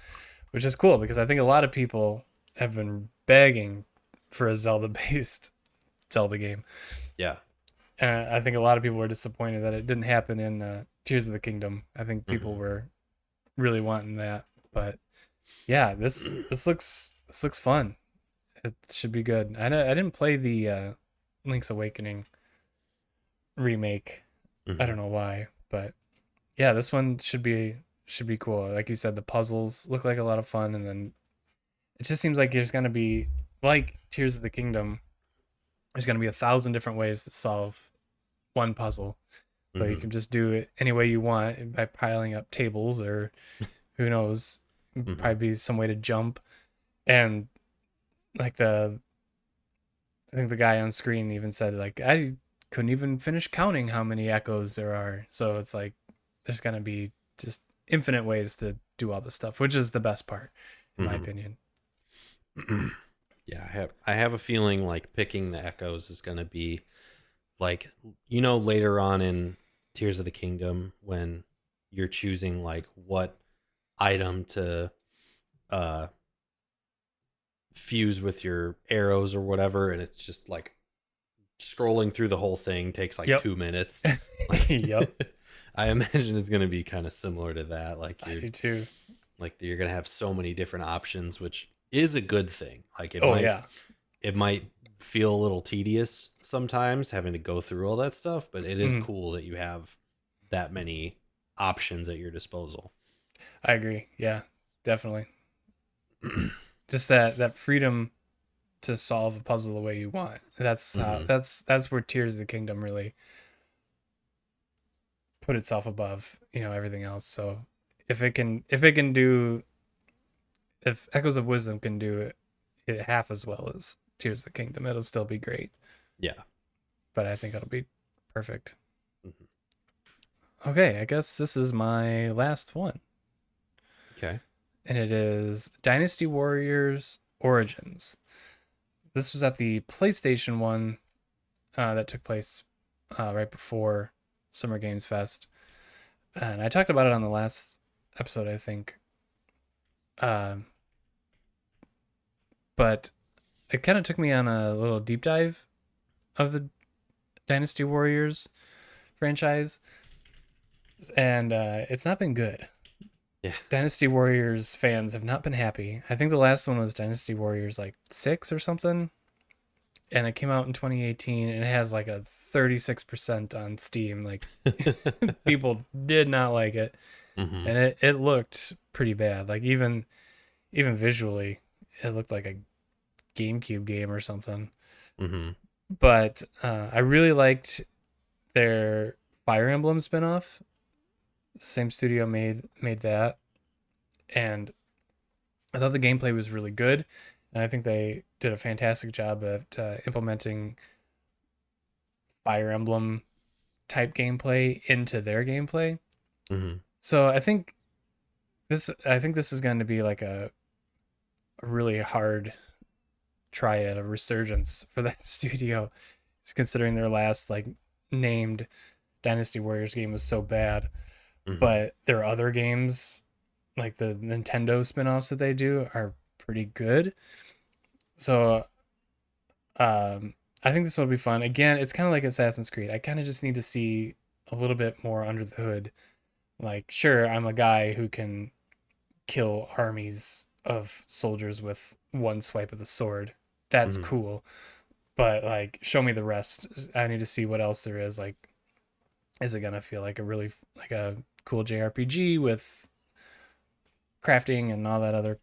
which is cool because I think a lot of people have been begging for a Zelda-based Zelda game. Yeah. And I think a lot of people were disappointed that it didn't happen in Tears of the Kingdom. I think people Mhm. were really wanting that, but yeah, this looks fun. It should be good. I didn't play the Link's Awakening remake. I don't Mhm. know why, but yeah, this one should be cool. Like you said, the puzzles look like a lot of fun, and then it just seems like there's gonna be like Tears of the Kingdom. There's gonna be 1,000 different ways to solve one puzzle. So you Mhm. can just do it any way you want by piling up tables, or who knows, Mhm. probably be some way to jump. And like I think the guy on screen even said like I couldn't even finish counting how many echoes there are. So it's like there's gonna be just infinite ways to do all this stuff, which is the best part, in my Mhm. opinion. Yeah, I have a feeling like picking the echoes is going to be like, later on in Tears of the Kingdom when you're choosing like what item to uh fuse with your arrows or whatever, and it's just like scrolling through the whole thing takes like Yep. 2 minutes. Like Yep. I imagine it's going to be kind of similar to that. I do too. Like you're going to have so many different options, which is a good thing. Like it Oh might yeah. it might feel a little tedious sometimes having to go through all that stuff, but it is Mhm. cool that you have that many options at your disposal. I agree. Yeah, definitely. Just that freedom to solve a puzzle the way you want. That's how Hmm. that's where Tears of the Kingdom really put itself above, everything else. So if it can do if Echoes of Wisdom can do it half as well as Tears of the Kingdom, it'll still be great. Yeah. But I think it'll be perfect. Hmm. Okay, I guess this is my last one. Okay. And it is Dynasty Warriors Origins. This was at the PlayStation one that took place right before Summer Games Fest, and I talked about it on the last episode, I think. Um, but it kind of took me on a little deep dive of the Dynasty Warriors franchise, and it's not been good. Yeah. Dynasty Warriors fans have not been happy. I think the last one was Dynasty Warriors like 6 or something, and it came out in 2018, and it has like a 36% on Steam. Like people did not like it, Hmm. and it looked pretty bad. Like even visually, it looked like a GameCube game or something. Hmm. But I really liked their Fire Emblem spinoff. The same studio made that, and I thought the gameplay was really good, and I think they did a fantastic job at implementing Fire Emblem type gameplay into their gameplay. Hmm. So I think this is going to be like a really hard try at a resurgence for that studio. It's considering their last like named Dynasty Warriors game was so bad, Hmm. but their other games, like the Nintendo spin-offs that they do, are pretty good. So I think this will be fun. Again, it's kind of like Assassin's Creed. I kind of just need to see a little bit more under the hood. Like, sure, I'm a guy who can kill armies of soldiers with one swipe of the sword. That's Hmm. cool. But like, show me the rest. I need to see what else there is. Like, is it gonna feel like a really like a cool JRPG with crafting and all that other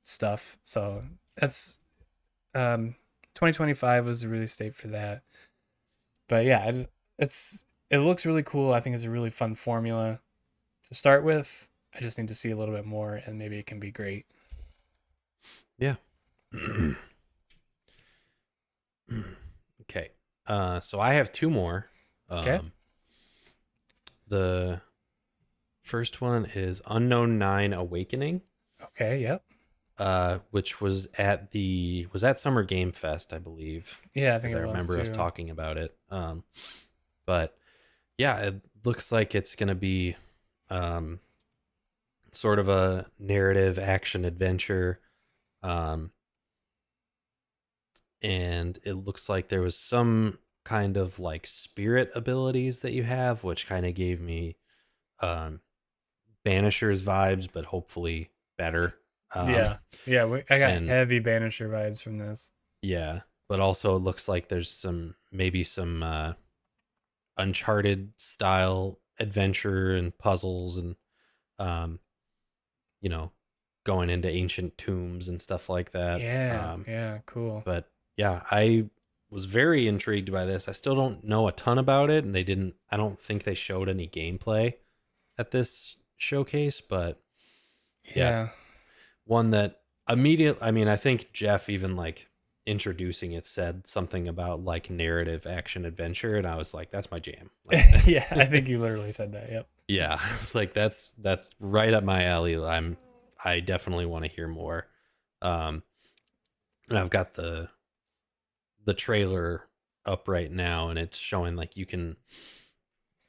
stuff? So that's 2025 was the release date for that. But yeah, it looks really cool. I think it's a really fun formula to start with. I just need to see a little bit more, and maybe it can be great. Yeah. Okay. So I have two more. Okay. Um, the first one is Unknown Nine Awakening, Okay. Yep. which was at Summer Game Fest, I believe, Yeah, I think because I it was remember us too. talking about it. But yeah, it looks like it's gonna be um, sort of a narrative action adventure. Um, and it looks like there was some kind of like spirit abilities that you have, which kind of gave me um, Banishers vibes, but hopefully better. Um, Yeah. Yeah. I got and heavy Banisher vibes from this. yeah, but also it looks like there's maybe some Uncharted style adventure and puzzles and um, you know going into ancient tombs and stuff like that. Yeah. Yeah. Cool. But yeah, I was very intrigued by this. I still don't know a ton about it, and I don't think they showed any gameplay at this showcase, but yeah, Yeah. one that I mean, I think Jeff even like introducing it said something about like narrative action adventure, and I was like, that's my jam. Like that's Yeah. I think you literally said that. Yep. yeah, it's like that's right up my alley. I definitely want to hear more. Um, and I've got the trailer up right now, and it's showing like you can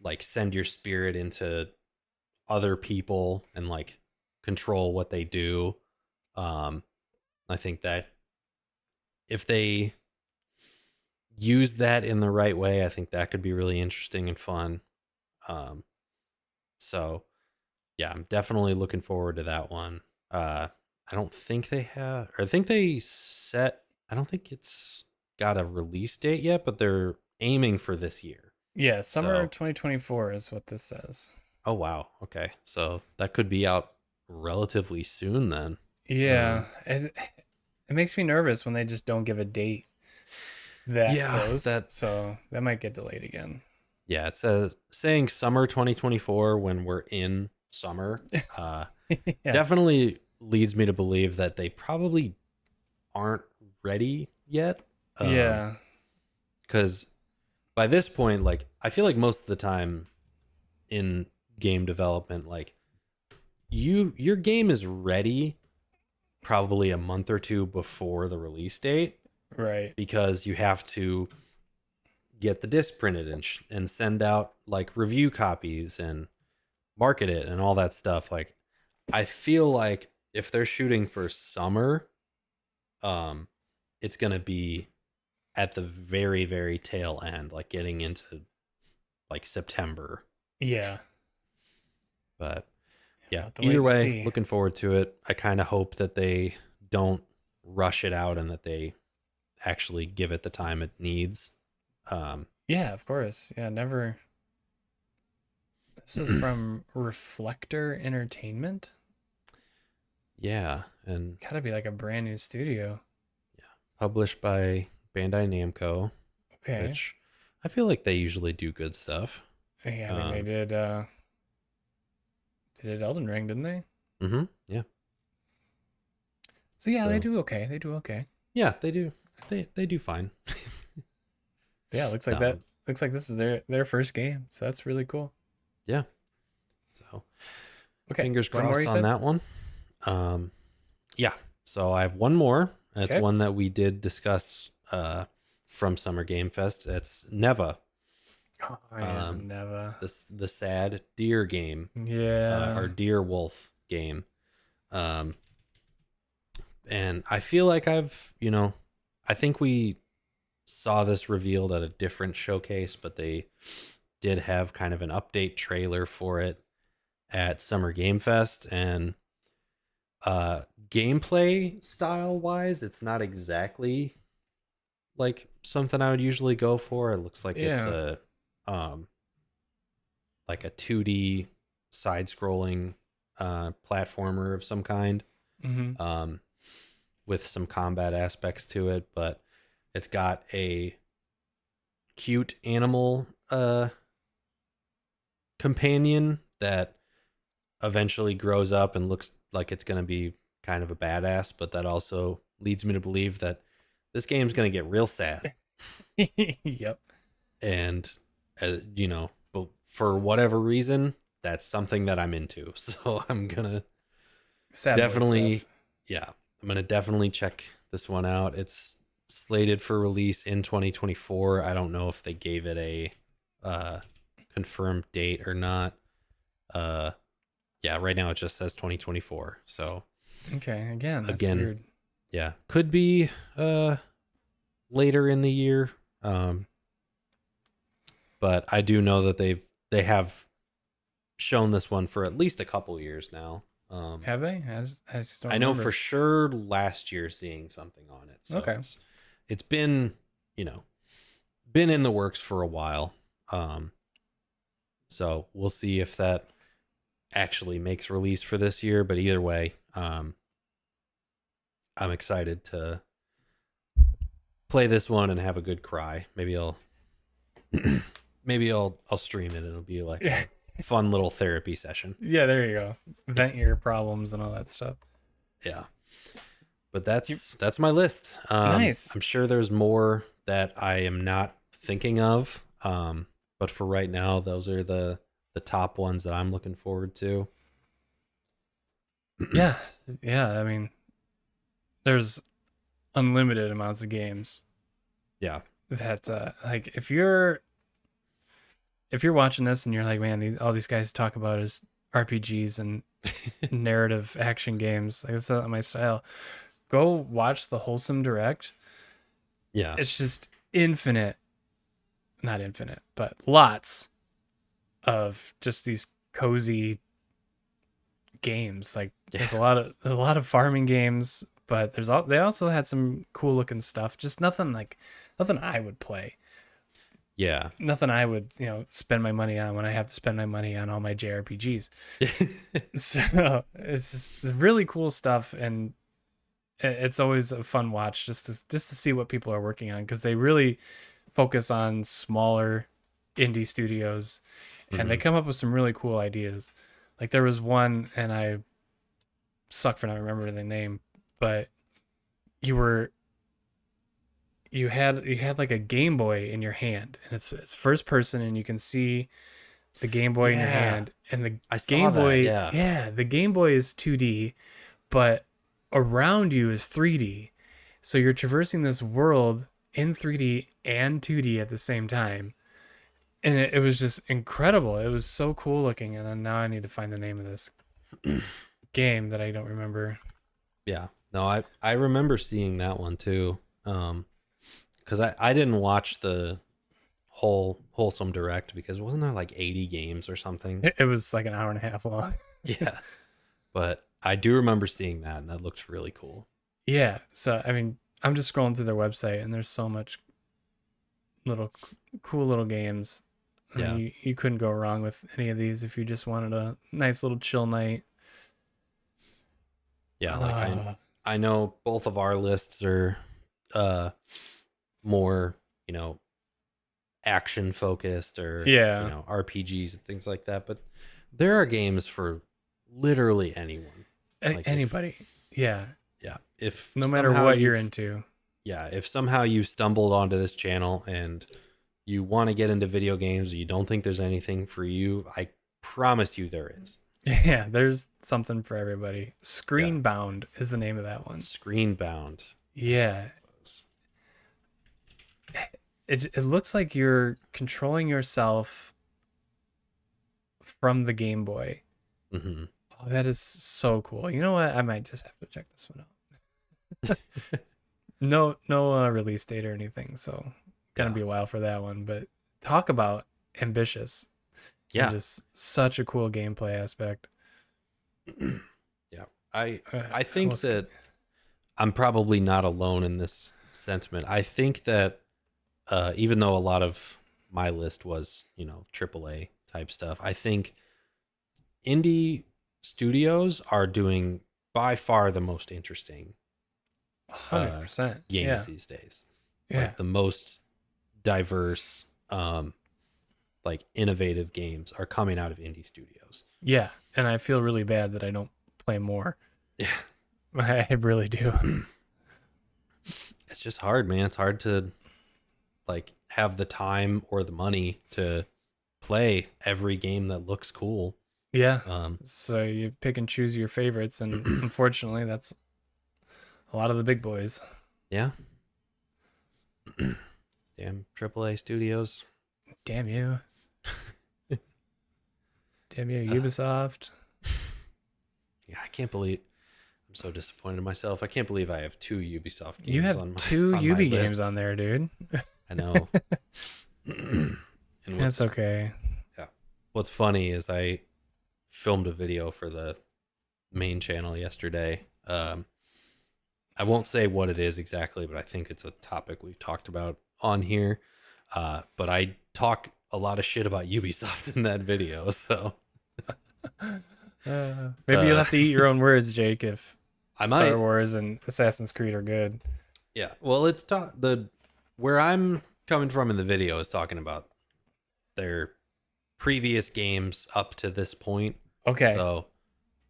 like send your spirit into other people and like control what they do. um I think that if they use that in the right way, I think that could be really interesting and fun. um so yeah, I'm definitely looking forward to that one. I don't think they have, or I think they set, I don't think it's got a release date yet, but they're aiming for this year. Yeah. Summer So 2024 is what this says. oh wow. Okay. So that could be out relatively soon then. Yeah. Um It makes me nervous when they just don't give a date that yeah, close. So that might get delayed again. it's saying summer 2024 when we're in summer. Uh Yeah. Definitely leads me to believe that they probably aren't ready yet. Yeah. Cuz by this point, like I feel like most of the time in game development, like your game is ready probably a month or two before the release date, Right. because you have to get the disc printed and send out like review copies and market it and all that stuff. Like I feel like if they're shooting for summer, um it's going to be at the very very tail end, like getting into like September. Yeah. But We'll yeah, have to wait either and way, see. looking forward to it. I kind of hope that they don't rush it out and that they actually give it the time it needs. Um, Yeah, of course. Yeah, never. This is from Reflector Entertainment. It's yeah, and gotta be like a brand new studio. yeah, published by Bandai Namco, Okay. which I feel like they usually do good stuff. Yeah, I mean Um, they did Elden Ring, didn't they? yeah. So yeah, they So do okay. They do okay. yeah, they do. They do fine. Yeah, looks like that. Um, Looks like this is their first game. So that's really cool. yeah. So Okay. fingers One more you crossed on said? that one. Um, yeah. So I have one more. It's Okay. one that we did discuss from Summer Game Fest. It's Neva. Oh yeah, Um, never. the sad deer game, Yeah. or deer wolf game. Um, and I feel like I think we saw this revealed at a different showcase, but they did have kind of an update trailer for it at Summer Game Fest, and uh gameplay style wise, it's not exactly like something I would usually go for. It looks like it's Yeah. a um like a 2D side scrolling platformer of some kind, Mm-hmm. um with some combat aspects to it, but it's got a cute animal companion that eventually grows up and looks like it's going to be kind of a badass, but that also leads me to believe that this game's going to get real sad. Yep. And, but for whatever reason, that's something that I'm into. So I'm going to Sad boy definitely, stuff. yeah, I'm going to definitely check this one out. It's slated for release in 2024. I don't know if they gave it a uh, confirmed date or not. Uh, yeah, right now it just says 2024. So Okay. Again, that's again, weird. yeah, could be later in the year. Um, but I do know that they have shown this one for at least a couple years now. Have they? I just don't I know for remember. sure last year seeing something on it. So Okay. it's been, you know, been in the works for a while. Um, so we'll see if that actually makes release for this year, but either way, I'm excited to play this one and have a good cry. Maybe I'll stream it. It'll be like Yeah. a fun little therapy session. Yeah. There you go. Vent your problems and all that stuff. Yeah. But You, that's my list. nice. I'm sure there's more that I am not thinking of. But for right now, those are the top ones that I'm looking forward to. Yeah. Yeah. I mean, there's unlimited amounts of games Yeah. that like if you're watching this and you're like, man, all these guys talk about is RPGs and narrative action games. Like that's not my style. Go watch the Wholesome Direct. Yeah. It's just infinite, not infinite, but lots of just these cozy games. Like Yeah. there's a lot of farming games, but they also had some cool looking stuff. Just nothing I would play. Yeah. Nothing I would, spend my money on when I have to spend my money on all my JRPGs. So it's just really cool stuff, and it's always a fun watch just to see what people are working on, because they really focus on smaller indie studios, and they Mhm. come up with some really cool ideas. Like there was one, and I suck for not remembering the name, but you were you had like a Game Boy in your hand, and it's first person, and you can see the Game Boy in your Yeah. hand, and the I saw Game that. Boy, Yeah. yeah, the Game Boy is 2D, but around you is 3D. So you're traversing this world in 3D and 2D at the same time. And it was just incredible. It was so cool looking. And then now I need to find the name of this game that I don't remember. Yeah. No, I remember seeing that one too. Because I didn't watch the whole Wholesome Direct because wasn't there like 80 games or something? It was like an hour and a half long. Yeah. But I do remember seeing that, and that looked really cool. Yeah. So, I mean, I'm just scrolling through their website, and there's so much little cool little games. I mean, Yeah. you couldn't go wrong with any of these if you just wanted a nice little chill night. Yeah, like Uh, I know both of our lists are uh more, action focused, or, yeah. RPGs and things like that, but there are games for literally anyone. Like if Anybody. Yeah. yeah, if No matter somehow what you're you've into. yeah, if somehow you stumbled onto this channel and you want to get into video games, or you don't think there's anything for you, I promise you there is. Yeah, there's something for everybody. Yeah. Screenbound is the name of that one. Screenbound, I Yeah. suppose. it looks like you're controlling yourself from the Game Boy. Hmm. Oh, that is so cool. You know what? I might just have to check this one out. No release date or anything, so gonna Yeah. be a while for that one. But talk about ambitious and Yeah. just such a cool gameplay aspect. Yeah. I Uh, I I think almost, that I'm probably not alone in this sentiment. I think that even though a lot of my list was, AAA type stuff, I think indie studios are doing by far the most interesting uh, 100%. games Yeah, these days. yeah, Like the most diverse, like innovative games are coming out of indie studios. yeah. And I feel really bad that I don't play more. Yeah. I really do. It's just hard, man. It's hard to like have the time or the money to play every game that looks cool. Yeah. Um, So you pick and choose your favorites, and unfortunately, that's a lot of the big boys. yeah. Damn AAA studios. Damn you. Damn you, Uh, Ubisoft. yeah, I can't believe I'm so disappointed in myself. I can't believe I have two Ubisoft You games have on my two on my Ubi games list. on there, dude. I know. And That's okay. yeah, what's funny is I filmed a video for the main channel yesterday. I won't say what it is exactly, but I think it's a topic we've talked about on here. But I talk a lot of shit about Ubisoft in that video, so Maybe you'll uh, have to eat your own words, Jake, if I Star might. Wars and Assassin's Creed are good. Yeah, well, it's the where I'm coming from in the video is talking about their previous games up to this point. Okay. So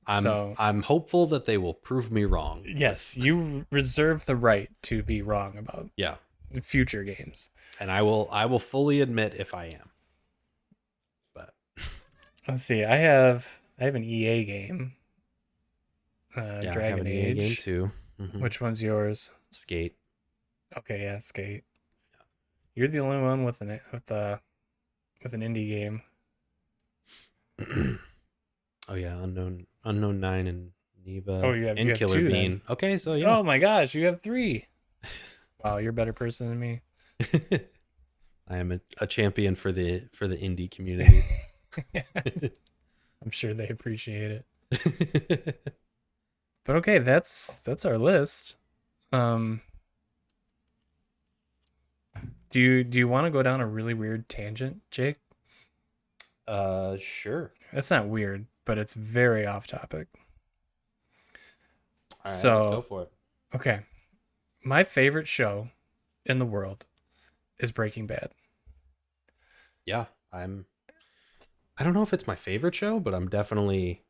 I'm So, I'm hopeful that they will prove me wrong. yes, you reserve the right to be wrong about Yeah, future games. and I will fully admit if I am. But Let's see. I have an EA game, yeah, I have Dragon an EA game Age. too. Hmm. Which one's yours? Skate. Okay, yeah, Skate. You're the only one with an indie game. Oh yeah, unknown nine and Oh, Neva you and have Killer two Bean. then. Okay, so yeah. Oh my gosh, you have three. Wow, you're a better person than me. I am a champion for the indie community. I'm sure they appreciate it. But okay, that's our list. Um, do you want to go down a really weird tangent, Jake? Sure. That's not weird, but it's very off topic. All right, let's go So, for it. okay, my favorite show in the world is Breaking Bad. Yeah, I don't know if it's my favorite show, but I'm definitely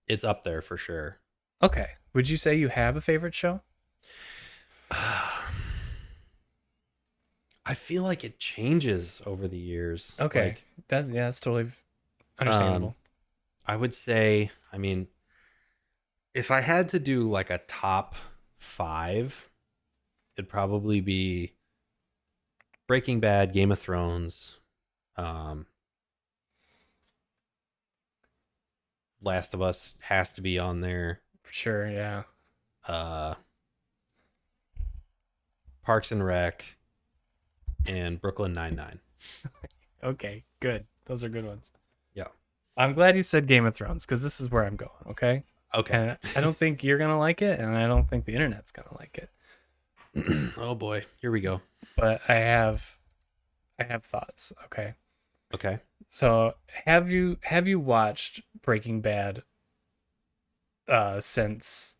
it's up there for sure. Okay, would you say you have a favorite show? I feel like it changes over the years. Okay, Like, that's totally um understandable. I would say, I mean, if I had to do like a top 5, it'd probably be Breaking Bad, Game of Thrones, um Last of Us has to be on there. For sure, yeah. Uh Parks and Rec and Brooklyn Nine-Nine. Okay, good. Those are good ones. Yeah. I'm glad you said Game of Thrones because this is where I'm going. Okay, Okay. and I don't think you're gonna like it, and I don't think the internet's gonna like it. Oh boy, here we go. But I have thoughts. Okay, Okay. so have you watched Breaking Bad since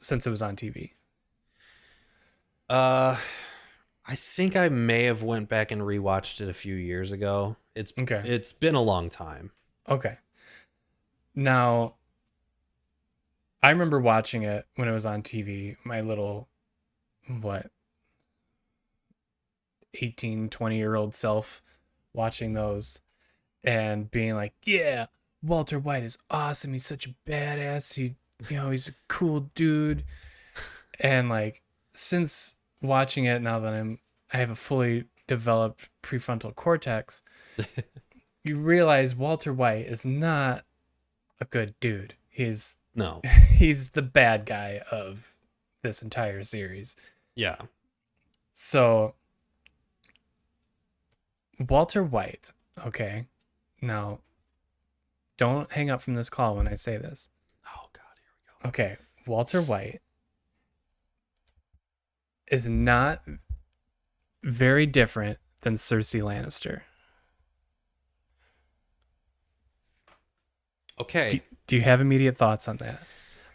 it was on TV? Uh I think I may have went back and rewatched it a few years ago. Okay, It's been a long time. okay. Now I remember watching it when it was on TV. My little what 18, 20-year-old self watching those and being like, yeah, Walter White is awesome. He's such a badass. He's a cool dude. And like, since watching it now that I have a fully developed prefrontal cortex, you realize Walter White is not a good dude. He's No. he's the bad guy of this entire series. Yeah. So Walter White, okay. Now, don't hang up from this call when I say this. Oh God, here we go. Okay, Walter White is not very different than Cersei Lannister. Okay. Do you have immediate thoughts on that?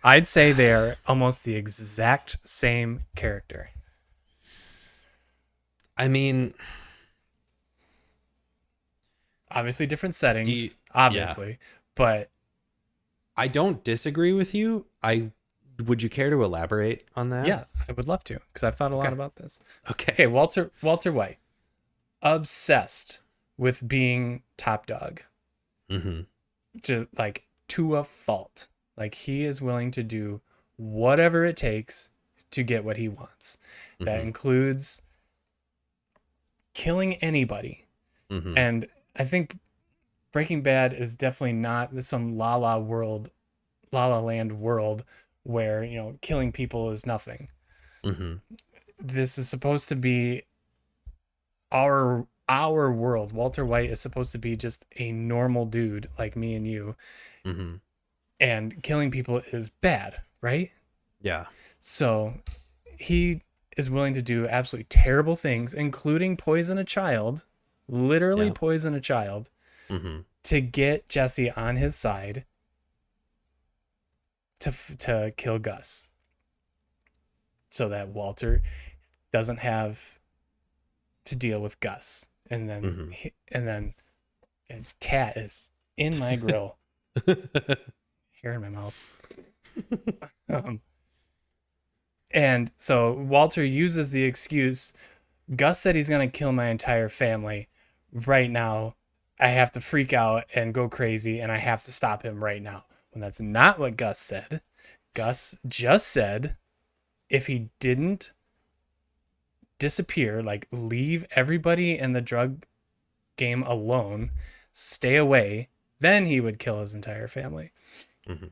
I'd say they're almost the exact same character. I mean, Obviously different settings, Do you- obviously, but I don't disagree with you. Would you care to elaborate on that? yeah, I would love to because I've thought a lot Okay. about this. Okay. Okay, Walter White, obsessed with being top dog, Mm-hmm. to a fault. Like he is willing to do whatever it takes to get what he wants. That Mm-hmm. includes killing anybody. Mm-hmm. And I think Breaking Bad is definitely not some La La Land world where, killing people is nothing. Mm-hmm. This is supposed to be our world. Walter White is supposed to be just a normal dude like me and you, Mm-hmm. and killing people is bad, right? Yeah. So he is willing to do absolutely terrible things, including poison a child, literally Yeah. poison a child, Mm-hmm. to get Jesse on his side to kill Gus, so that Walter doesn't have to deal with Gus. And then Mm-hmm. and then his cat is in my grill, hair in my mouth. And so Walter uses the excuse, Gus said he's going to kill my entire family right now. I have to freak out and go crazy, and I have to stop him right now. When that's not what Gus said. Gus just said if he didn't disappear, like leave everybody in the drug game alone, stay away, then he would kill his entire family. Mm-hmm.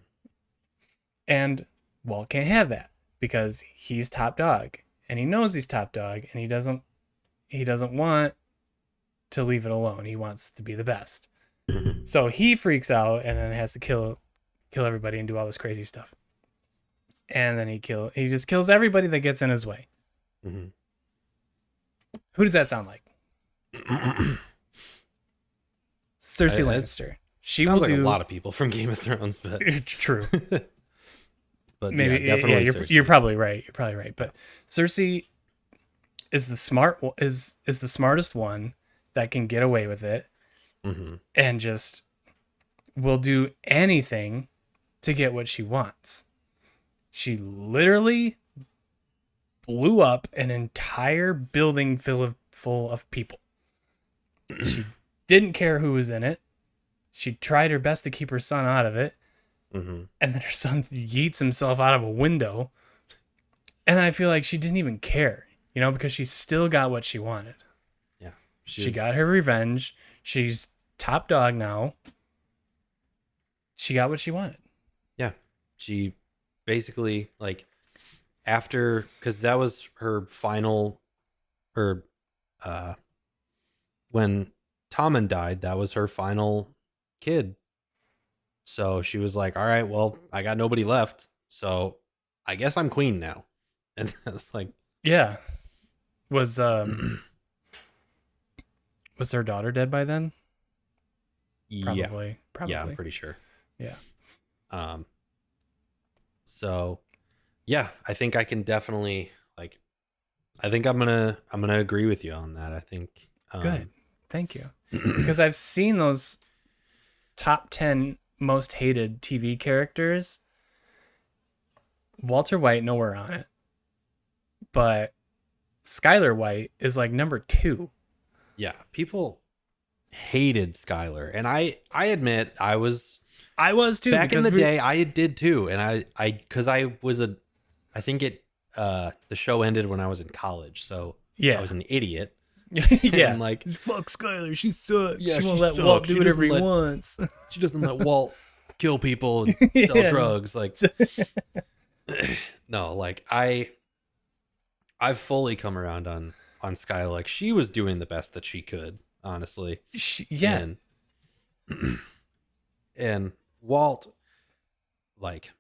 And Walt can't have that because he's top dog, and he knows he's top dog, and he doesn't want to leave it alone. He wants to be the best. Mm-hmm. So he freaks out and then has to kill everybody and do all this crazy stuff. And then he just kills everybody that gets in his way. Mm-hmm. Who does that sound like? Cersei Lannister. She Sounds will like do a lot of people from Game of Thrones, but true. but Maybe yeah, definitely. yeah, Cersei. you're probably right. You're probably right. But Cersei is the smartest one that can get away with it, Mm-hmm. and just will do anything to get what she wants. She literally blew up an entire building full of people. She didn't care who was in it. She tried her best to keep her son out of it. Mm-hmm. And then her son yeets himself out of a window. And I feel like she didn't even care, because she still got what she wanted. Yeah. She got her revenge. She's top dog now. She got what she wanted. Yeah. She basically, like, after, because that was her final, or when Tommen died, that was her final kid. So she was like, all right, well, I got nobody left, so I guess I'm queen now. And that's like, Yeah. Was her daughter dead by then? yeah. Probably. Yeah, I'm pretty sure. Yeah. So yeah, I think I can definitely, like, I think I'm gonna agree with you on that. I think Good. Thank you. Because I've seen those top 10 most hated TV characters. Walter White nowhere on it. But Skylar White is like number 2. Yeah, people hated Skylar, and I admit I was I was too. back in the day. I did too, and I because I was I think the show ended when I was in college, so I Yeah. was an idiot. Yeah. And like, Fuck Skylar. She sucks. yeah, She she won't let Walt sucks. do whatever he wants. She doesn't let Walt kill people and sell Yeah. drugs. Like, no, like I've fully come around on Sky. Like, she was doing the best that she could, honestly. Yeah. And and Walt, like,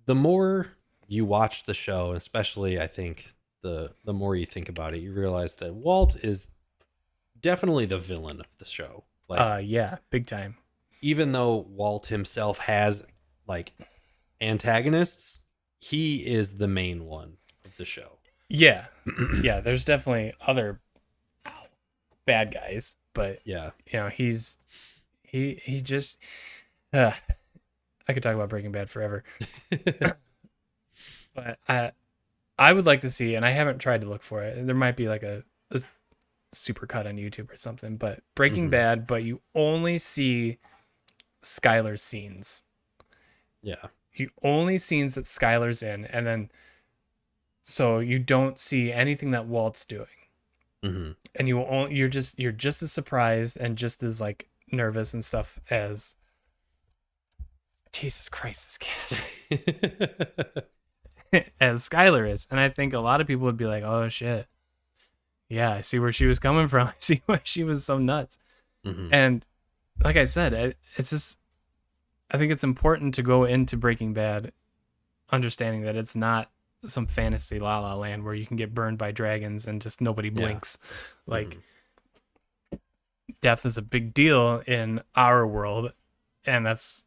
the more you watch the show, especially I think the more you think about it, you realize that Walt is definitely the villain of the show. Like, Yeah, big time. even though Walt himself has like antagonists, he is the main one of the show. Yeah. Yeah, there's definitely other bad guys, but Yeah. you know, he just I could talk about Breaking Bad forever. But I would like to see, and I haven't tried to look for it. There might be like a super cut on YouTube or something, but Breaking Bad, but you only see Skylar's scenes. Yeah. You only scenes that Skylar's in, and then so you don't see anything that Walt's doing. And you're just as surprised and just as like nervous and stuff as Jesus Christ, this cat as Skylar is. And I think a lot of people would be like, oh shit, yeah, I see where she was coming from. I see why she was so nuts. And like I said, it's just, I think it's important to go into Breaking Bad understanding that it's not some fantasy la la land where you can get burned by dragons and just nobody blinks. Like, death is a big deal in our world, and that's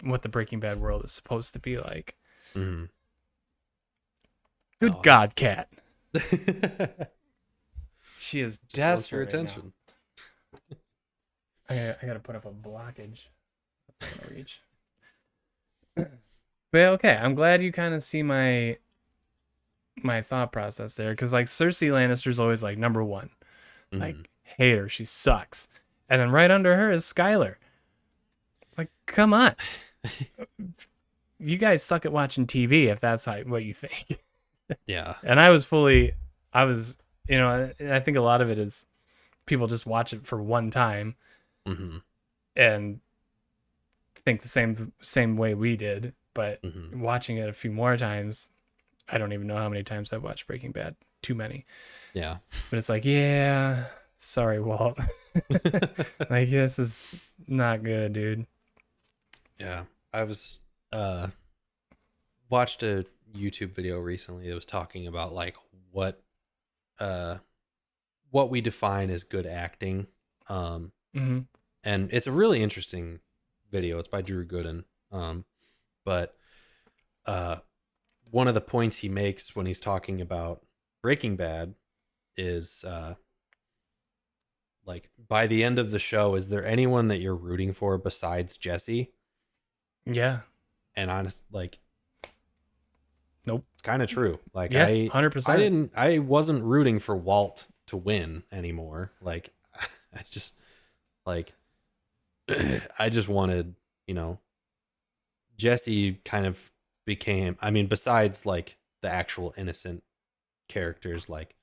what the Breaking Bad world is supposed to be like. Good God, Cat. She is Just wants your desperate attention. I gotta put up a blockage. That's gonna reach. But okay, I'm glad you kind of see my thought process there, because like Cersei Lannister's always like number one. Like, hate her, she sucks. And then right under her is Skylar. Like, come on. You guys suck at watching TV if that's what you think. Yeah. And I was, you know, I think a lot of it is people just watch it for one time and think the same way we did. But watching it a few more times, I don't even know how many times I've watched Breaking Bad. Too many. Yeah. But it's like, yeah, sorry, Walt. Like, this is not good, dude. Yeah. I was watched a YouTube video recently that was talking about like what we define as good acting. And it's a really interesting video. It's by Drew Gooden. But one of the points he makes when he's talking about Breaking Bad is like, by the end of the show, is there anyone that you're rooting for besides Jesse? Yeah. And honest, like, nope. It's kind of true. Like, yeah, 100%. I wasn't rooting for Walt to win anymore. Like, I just like I just wanted, you know, Jesse kind of became, I mean, besides like the actual innocent characters like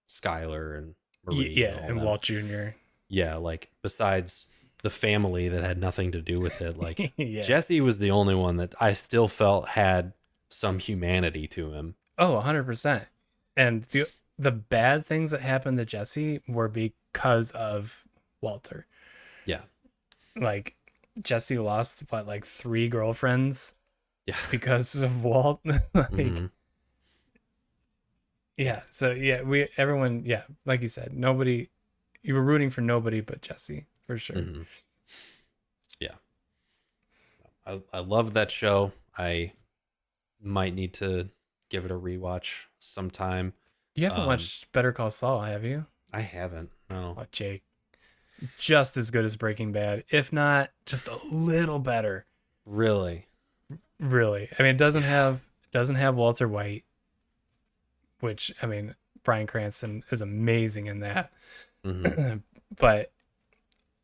Skylar and Marie. Yeah, and Walt Jr. Yeah, like besides the family that had nothing to do with it, like yeah. Jesse was the only one that I still felt had some humanity to him. Oh, 100%. And the bad things that happened to Jesse were because of Walter. Yeah. Like, Jesse lost like 3 girlfriends. Yeah. Because of Walt. Like, yeah. So yeah, everyone, yeah, like you said, nobody, you were rooting for nobody but Jesse, for sure. Yeah. I love that show. I might need to give it a rewatch sometime. You haven't watched Better Call Saul, have you? I haven't. No. Oh, Jake. Just as good as Breaking Bad, if not just a little better. Really? Really. I mean, it doesn't have Walter White, which, I mean, Bryan Cranston is amazing in that. But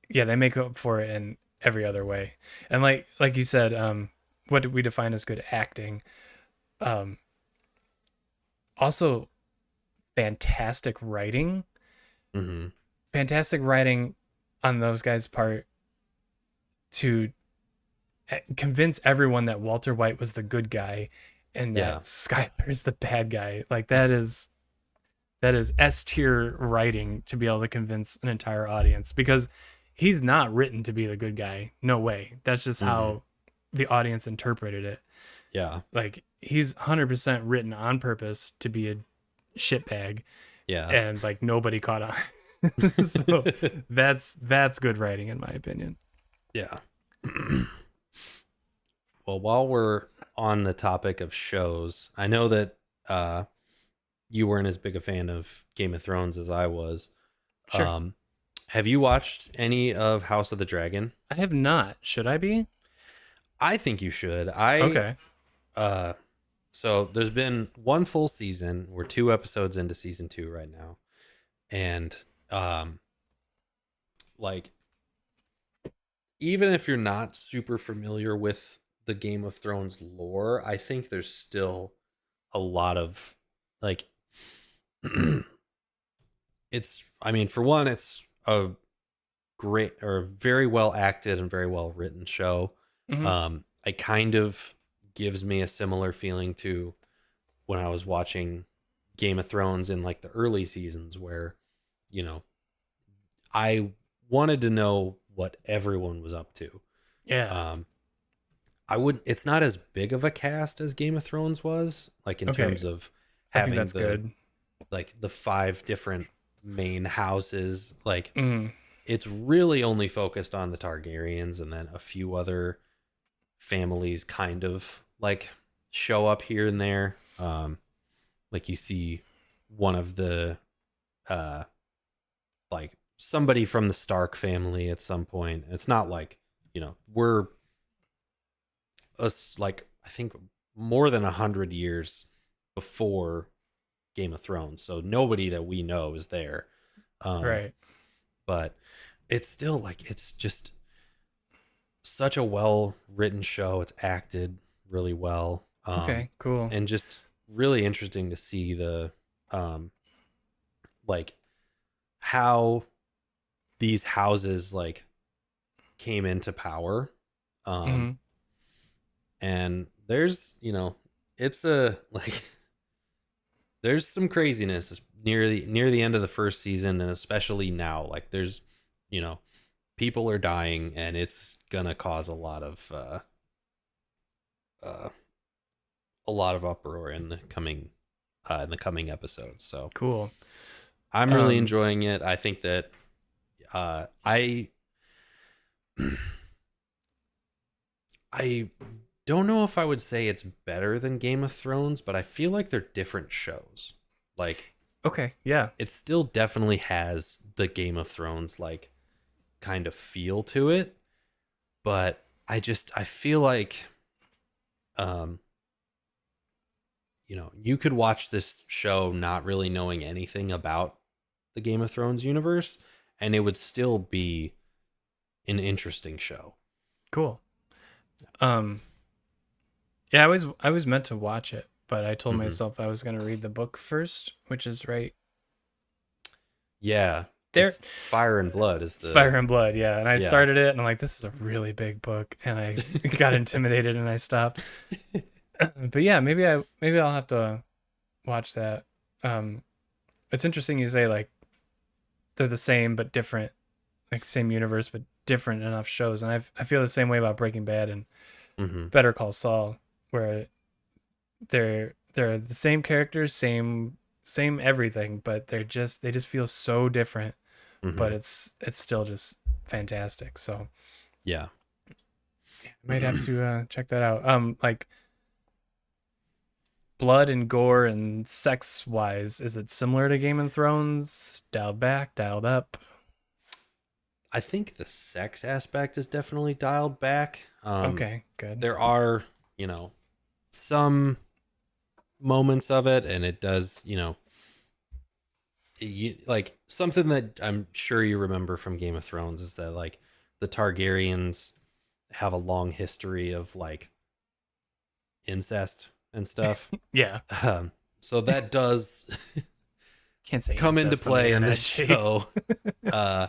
yeah, they make up for it in every other way. And like you said, what do we define as good acting? All also fantastic writing. Mm-hmm. Fantastic writing on those guys' part to convince everyone that Walter White was the good guy and that Yeah. Skylar is the bad guy. Like that is S tier writing to be able to convince an entire audience because he's not written to be the good guy. No way. That's just Mm-hmm. how the audience interpreted it. Yeah. Like he's 100% written on purpose to be a shitbag Yeah. and like nobody caught on. So that's good writing in my opinion. Yeah. Well, while we're on the topic of shows, I know that uh, you weren't as big a fan of Game of Thrones as I was. Sure. Um, have you watched any of House of the Dragon? I have not. Should I be? I think you should. I Okay. uh, so there's been one full season. We're 2 episodes into season 2 right now, and um, like even if you're not super familiar with the Game of Thrones lore, I think there's still a lot of like it's I mean, for one, it's a great or very well acted and very well written show. Hmm. It kind of gives me a similar feeling to when I was watching Game of Thrones in like the early seasons where, you know, I wanted to know what everyone was up to. Yeah. Um, I would it's not as big of a cast as Game of Thrones was, like in Okay. terms of I think having that's good. the 5 different main houses. Like Mm. it's really only focused on the Targaryens and then a few other families kind of like show up here and there. Like you see one of the uh like somebody from the Stark family at some point. It's not like, we're us like I think more than 100 years before Game of Thrones. So nobody that we know is there. Um, Right. but it's still like it's just such a well written show. It's acted really well. Okay. Cool. And just really interesting to see the um like how these houses like came into power. Um Hmm. and there's, it's a like there's some craziness near the end of the first season, and especially now. Like there's, you know, people are dying, and it's gonna cause uh, a lot of uproar in the coming episodes. So Cool. I'm really Um. enjoying it. I think that I I don't know if I would say it's better than Game of Thrones, but I feel like they're different shows. Like Okay. Yeah. it still definitely has the Game of Thrones like kind of feel to it, but I feel like um you could watch this show not really knowing anything about the Game of Thrones universe, and it would still be an interesting show. Cool. Um. Yeah. I was meant to watch it, but I told Hmm. myself I was gonna read the book first, which is right Yeah, there. it's Fire and Blood is the Fire and Blood. Yeah. And I yeah. started it, and I'm like, this is a really big book, and I got intimidated, and I stopped. But yeah, maybe I'll have to watch that. Um. It's interesting you say like they're the same but different, like same universe but different enough shows, and I feel the same way about Breaking Bad and Hmm. Better Call Saul, where they're the same characters, same everything, but they just feel so different, but Hmm. it's still just fantastic. So Yeah. I might have to check that out. Like blood and gore and sex wise, is it similar to Game of Thrones? Dialed back, dialed up? I think the sex aspect is definitely dialed back. Okay, good. There are, you know, some moments of it, and it does, like something that I'm sure you remember from Game of Thrones is that like the Targaryens have a long history of like incest and stuff. Yeah. Um, So that does Can't say come into incest on the play in internet, this Jake. show, come into Incest on the play in internet, this Jake. show, uh,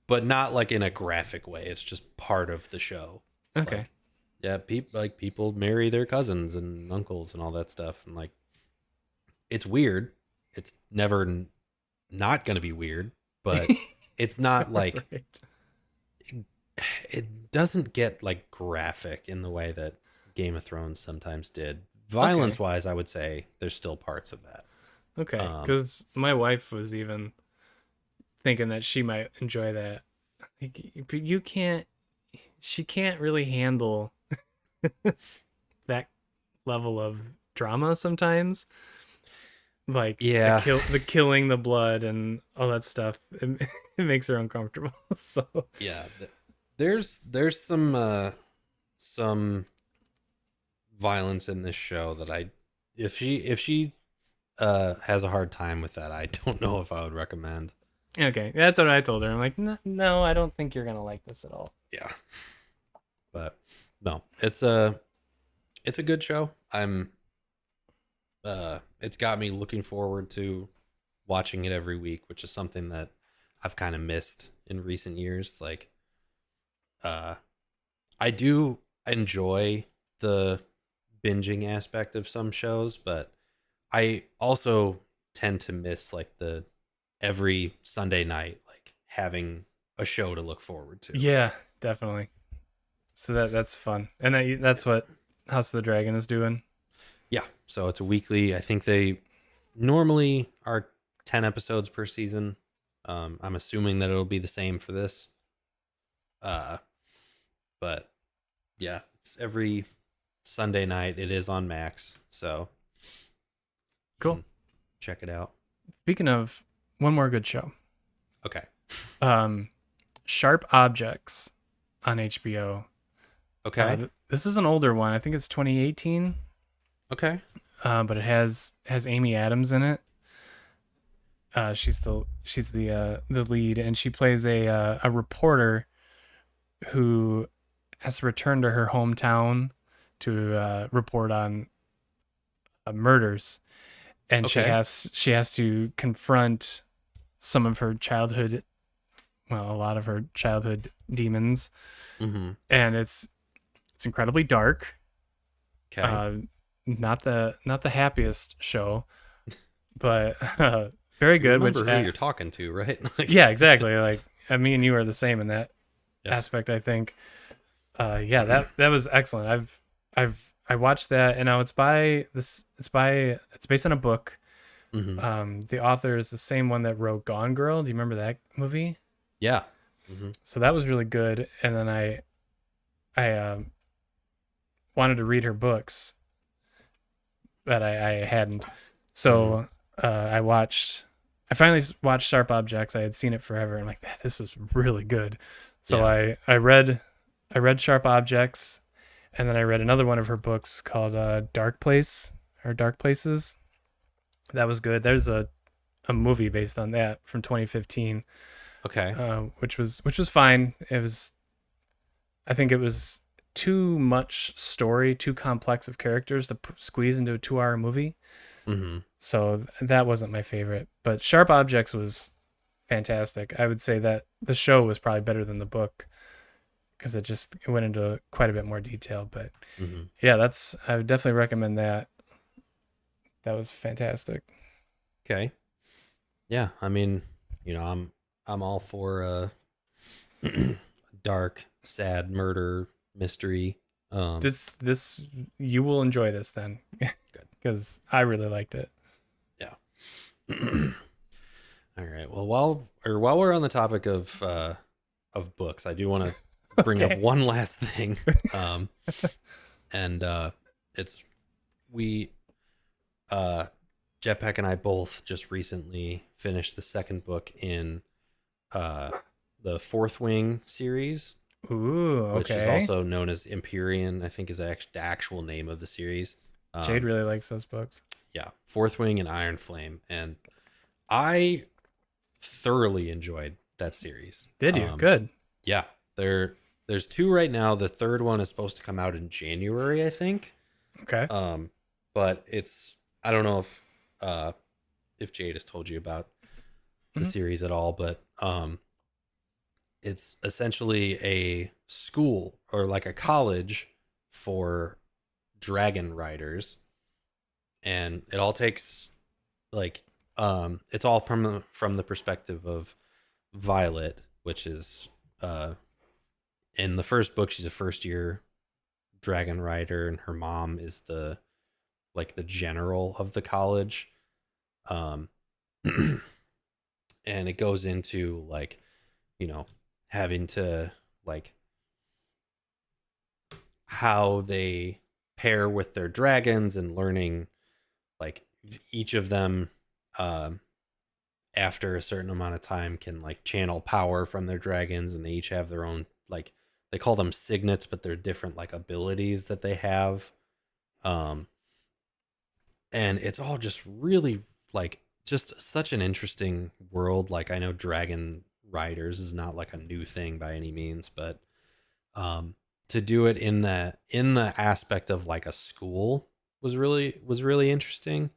but not like in a graphic way. It's just part of the show. Okay. Like, yeah, people marry their cousins and uncles and all that stuff, and like, it's weird. It's never not going to be weird, but it's not like Right. it doesn't get like graphic in the way that Game of Thrones sometimes did. Okay. Violence wise, I would say there's still parts of that. Okay. Um, Because my wife was even thinking that she might enjoy that. Like, but you can't. She can't really handle that level of drama sometimes. Like yeah, the killing, the blood, and all that stuff. It makes her uncomfortable. So yeah. There's some violence in this show that I if she has a hard time with that, I don't know if I would recommend. okay, that's what I told her. I'm like, no, I don't think you're gonna like this at all. Yeah, but no, it's a good show. I'm it's got me looking forward to watching it every week, which is something that I've kind of missed in recent years. Like, uh, I do enjoy the binging aspect of some shows, but I also tend to miss like the every Sunday night, like having a show to look forward to. Yeah, definitely. So that's fun, and that's what House of the Dragon is doing. Yeah, so it's a weekly. I think they normally are 10 episodes per season. I'm assuming that it'll be the same for this. Uh, but yeah, it's every Sunday night. It is on Max, so you Cool. can check it out. Speaking of one more good show, Okay. um, Sharp Objects on HBO. Okay. This is an older one. I think it's 2018. Okay. But it has Amy Adams in it. She's the lead, and she plays a reporter who has to return to her hometown to report on murders, and Okay. she has to confront some of her childhood, well, a lot of her childhood demons, Mm-hmm. and it's incredibly dark. Okay. Uh, not the happiest show, but very You good. Which remember who you're talking to, right? Like, yeah, exactly. Like me and you are the same in that yeah. aspect, I think. Yeah, that was excellent. I watched that, and now it's based on a book. Mm-hmm. The author is the same one that wrote Gone Girl. Do you remember that movie? Yeah. Mm-hmm. So that was really good. And then I wanted to read her books, but I hadn't. Mm-hmm. So I finally watched Sharp Objects. I had seen it forever. I'm like, this was really good. So Yeah. I read Sharp Objects, and then I read another one of her books called Dark Place or Dark Places. That was good. There's a movie based on that from 2015, Okay. which was fine. I think it was too much story, too complex of characters to squeeze into a 2 hour movie. Mm-hmm. So that wasn't my favorite. But Sharp Objects was fantastic. I would say that the show was probably better than the book because it went into quite a bit more detail. But Mm-hmm. yeah, I would definitely recommend that. That was fantastic. Okay. Yeah. I mean, I'm all for dark, sad murder mystery. This you will enjoy this then Good. because I really liked it. Yeah. All right. Well, while we're on the topic of books, I do want to bring up Okay. one last thing. Um, and it's we Jetpack and I both just recently finished the second book in the Fourth Wing series, Ooh, which is okay. also known as Empyrean. I think is the actual name of the series. Jade Um, really likes those books. yeah, Fourth Wing and Iron Flame, and I thoroughly enjoyed that series. Did you? Good. Yeah, there's two right now. The third one is supposed to come out in January, I think. Okay. But I don't know if if Jade has told you about the Mhm. series at all, but it's essentially a school or like a college for dragon riders, and it all takes like it's all from the perspective of Violet, which is in the first book she's a first year dragon rider, and her mom is the like the general of the college. Um, and it goes into like, you know, having to like how they pair with their dragons and learning like each of them um after a certain amount of time can like channel power from their dragons, and they each have their own like they call them signets, but they're different like abilities that they have. um and it's all just really like just such an interesting world. Like I know dragon riders is not like a new thing by any means, but um to do it in the aspect of like a school was really interesting.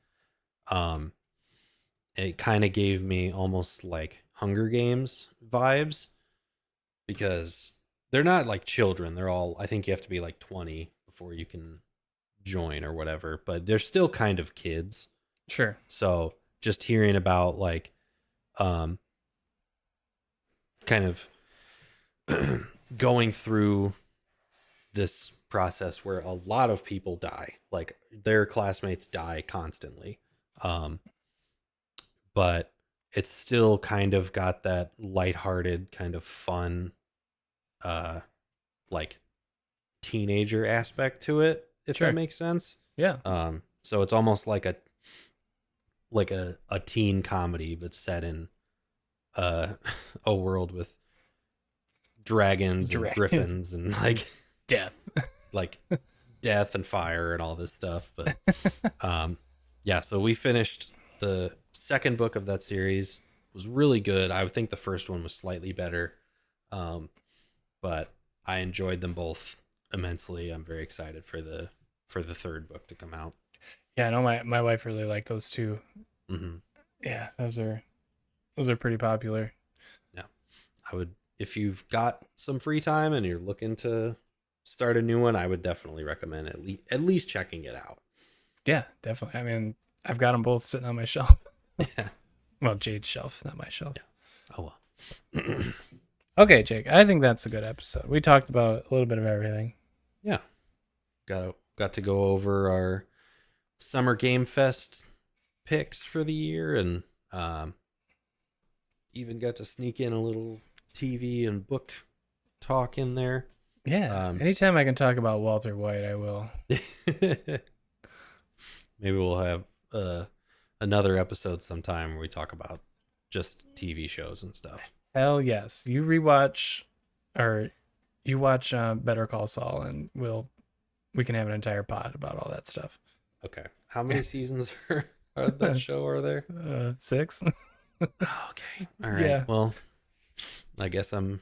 um it kind of gave me almost like Hunger Games vibes, because they're not like children. They're all, I think you have to be like 20 before you can join or whatever, but they're still kind of kids. Sure. So just hearing about like um kind of going through this process where a lot of people die, like their classmates die constantly. Um but it's still kind of got that lighthearted kind of fun uh like teenager aspect to it, if that Sure. makes sense. Yeah. So it's almost like a teen comedy but set in uh a world with dragons and Dragon griffins and death. like death and fire and all this stuff. But yeah, so we finished the second book of that series. It was really good. I would think the first one was slightly better. But I enjoyed them both immensely. I'm very excited for the third book to come out. Yeah, I know my wife really liked those too. Mm-hmm. Yeah, those are pretty popular. Yeah, I would, if you've got some free time and you're looking to start a new one, I would definitely recommend at least checking it out. Yeah, definitely. I mean, I've got them both sitting on my shelf. Yeah. Well, Jade's shelf, not my shelf. Yeah. Oh well. Okay, Jake. I think that's a good episode. We talked about a little bit of everything. Yeah. Got to go over our Summer Game Fest picks for the year, and even got to sneak in a little TV and book talk in there. Yeah. Anytime I can talk about Walter White, I will. Maybe we'll have another episode sometime where we talk about just TV shows and stuff. Hell yes. You rewatch or you watch Better Call Saul, and we can have an entire pod about all that stuff. Okay. How many seasons are that show are there? 6. Okay. All right. Yeah. Well, I guess I'm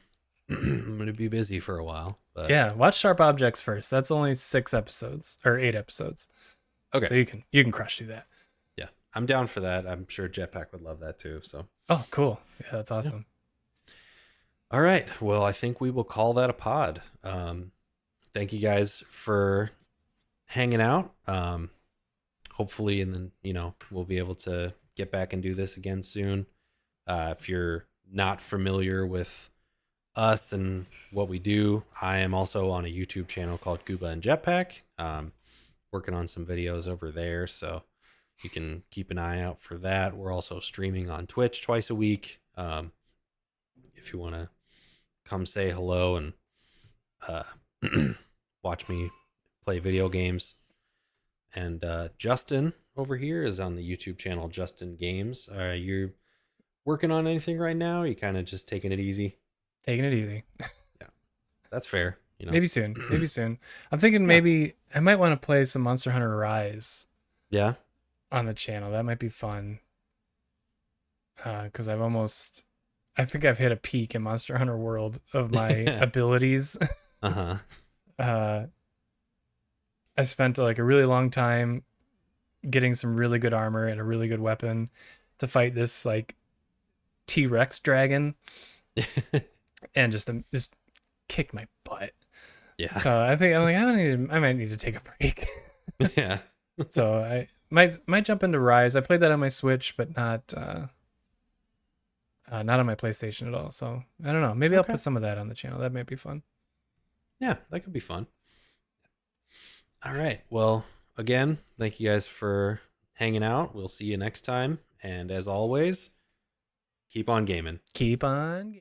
going to be busy for a while. But Yeah, watch Sharp Objects first. That's only 6 episodes or 8 episodes. okay. So you can crush through that. Yeah, I'm down for that. I'm sure Jetpack would love that too. So. Oh, cool. Yeah, that's awesome. Yeah. All right. Well, I think we will call that a pod. Thank you guys for hanging out. Hopefully, and then we'll be able to get back and do this again soon. If you're not familiar with us and what we do, I am also on a YouTube channel called Gooba and Jetpack. Working on some videos over there, so you can keep an eye out for that. We're also streaming on Twitch twice a week. If you want to come say hello and watch me play video games. And Justin over here is on the YouTube channel Justin Games. You're working on anything right now? Or you kind of just taking it easy? Taking it easy. Yeah, that's fair. Maybe soon. Maybe soon. I'm thinking maybe I might want to play some Monster Hunter Rise. Yeah. On the channel. That might be fun. Because I think I've hit a peak in Monster Hunter World of my abilities. Uh-huh. I spent like a really long time getting some really good armor and a really good weapon to fight this like T-Rex dragon, and just kicked my butt. Yeah. So I think I might need to take a break. Yeah. So I might jump into Rise. I played that on my Switch, but not on my PlayStation at all. So I don't know. Maybe I'll Okay. put some of that on the channel. That might be fun. Yeah, that could be fun. All right. Well, again, thank you guys for hanging out. We'll see you next time. And as always, keep on gaming. Keep on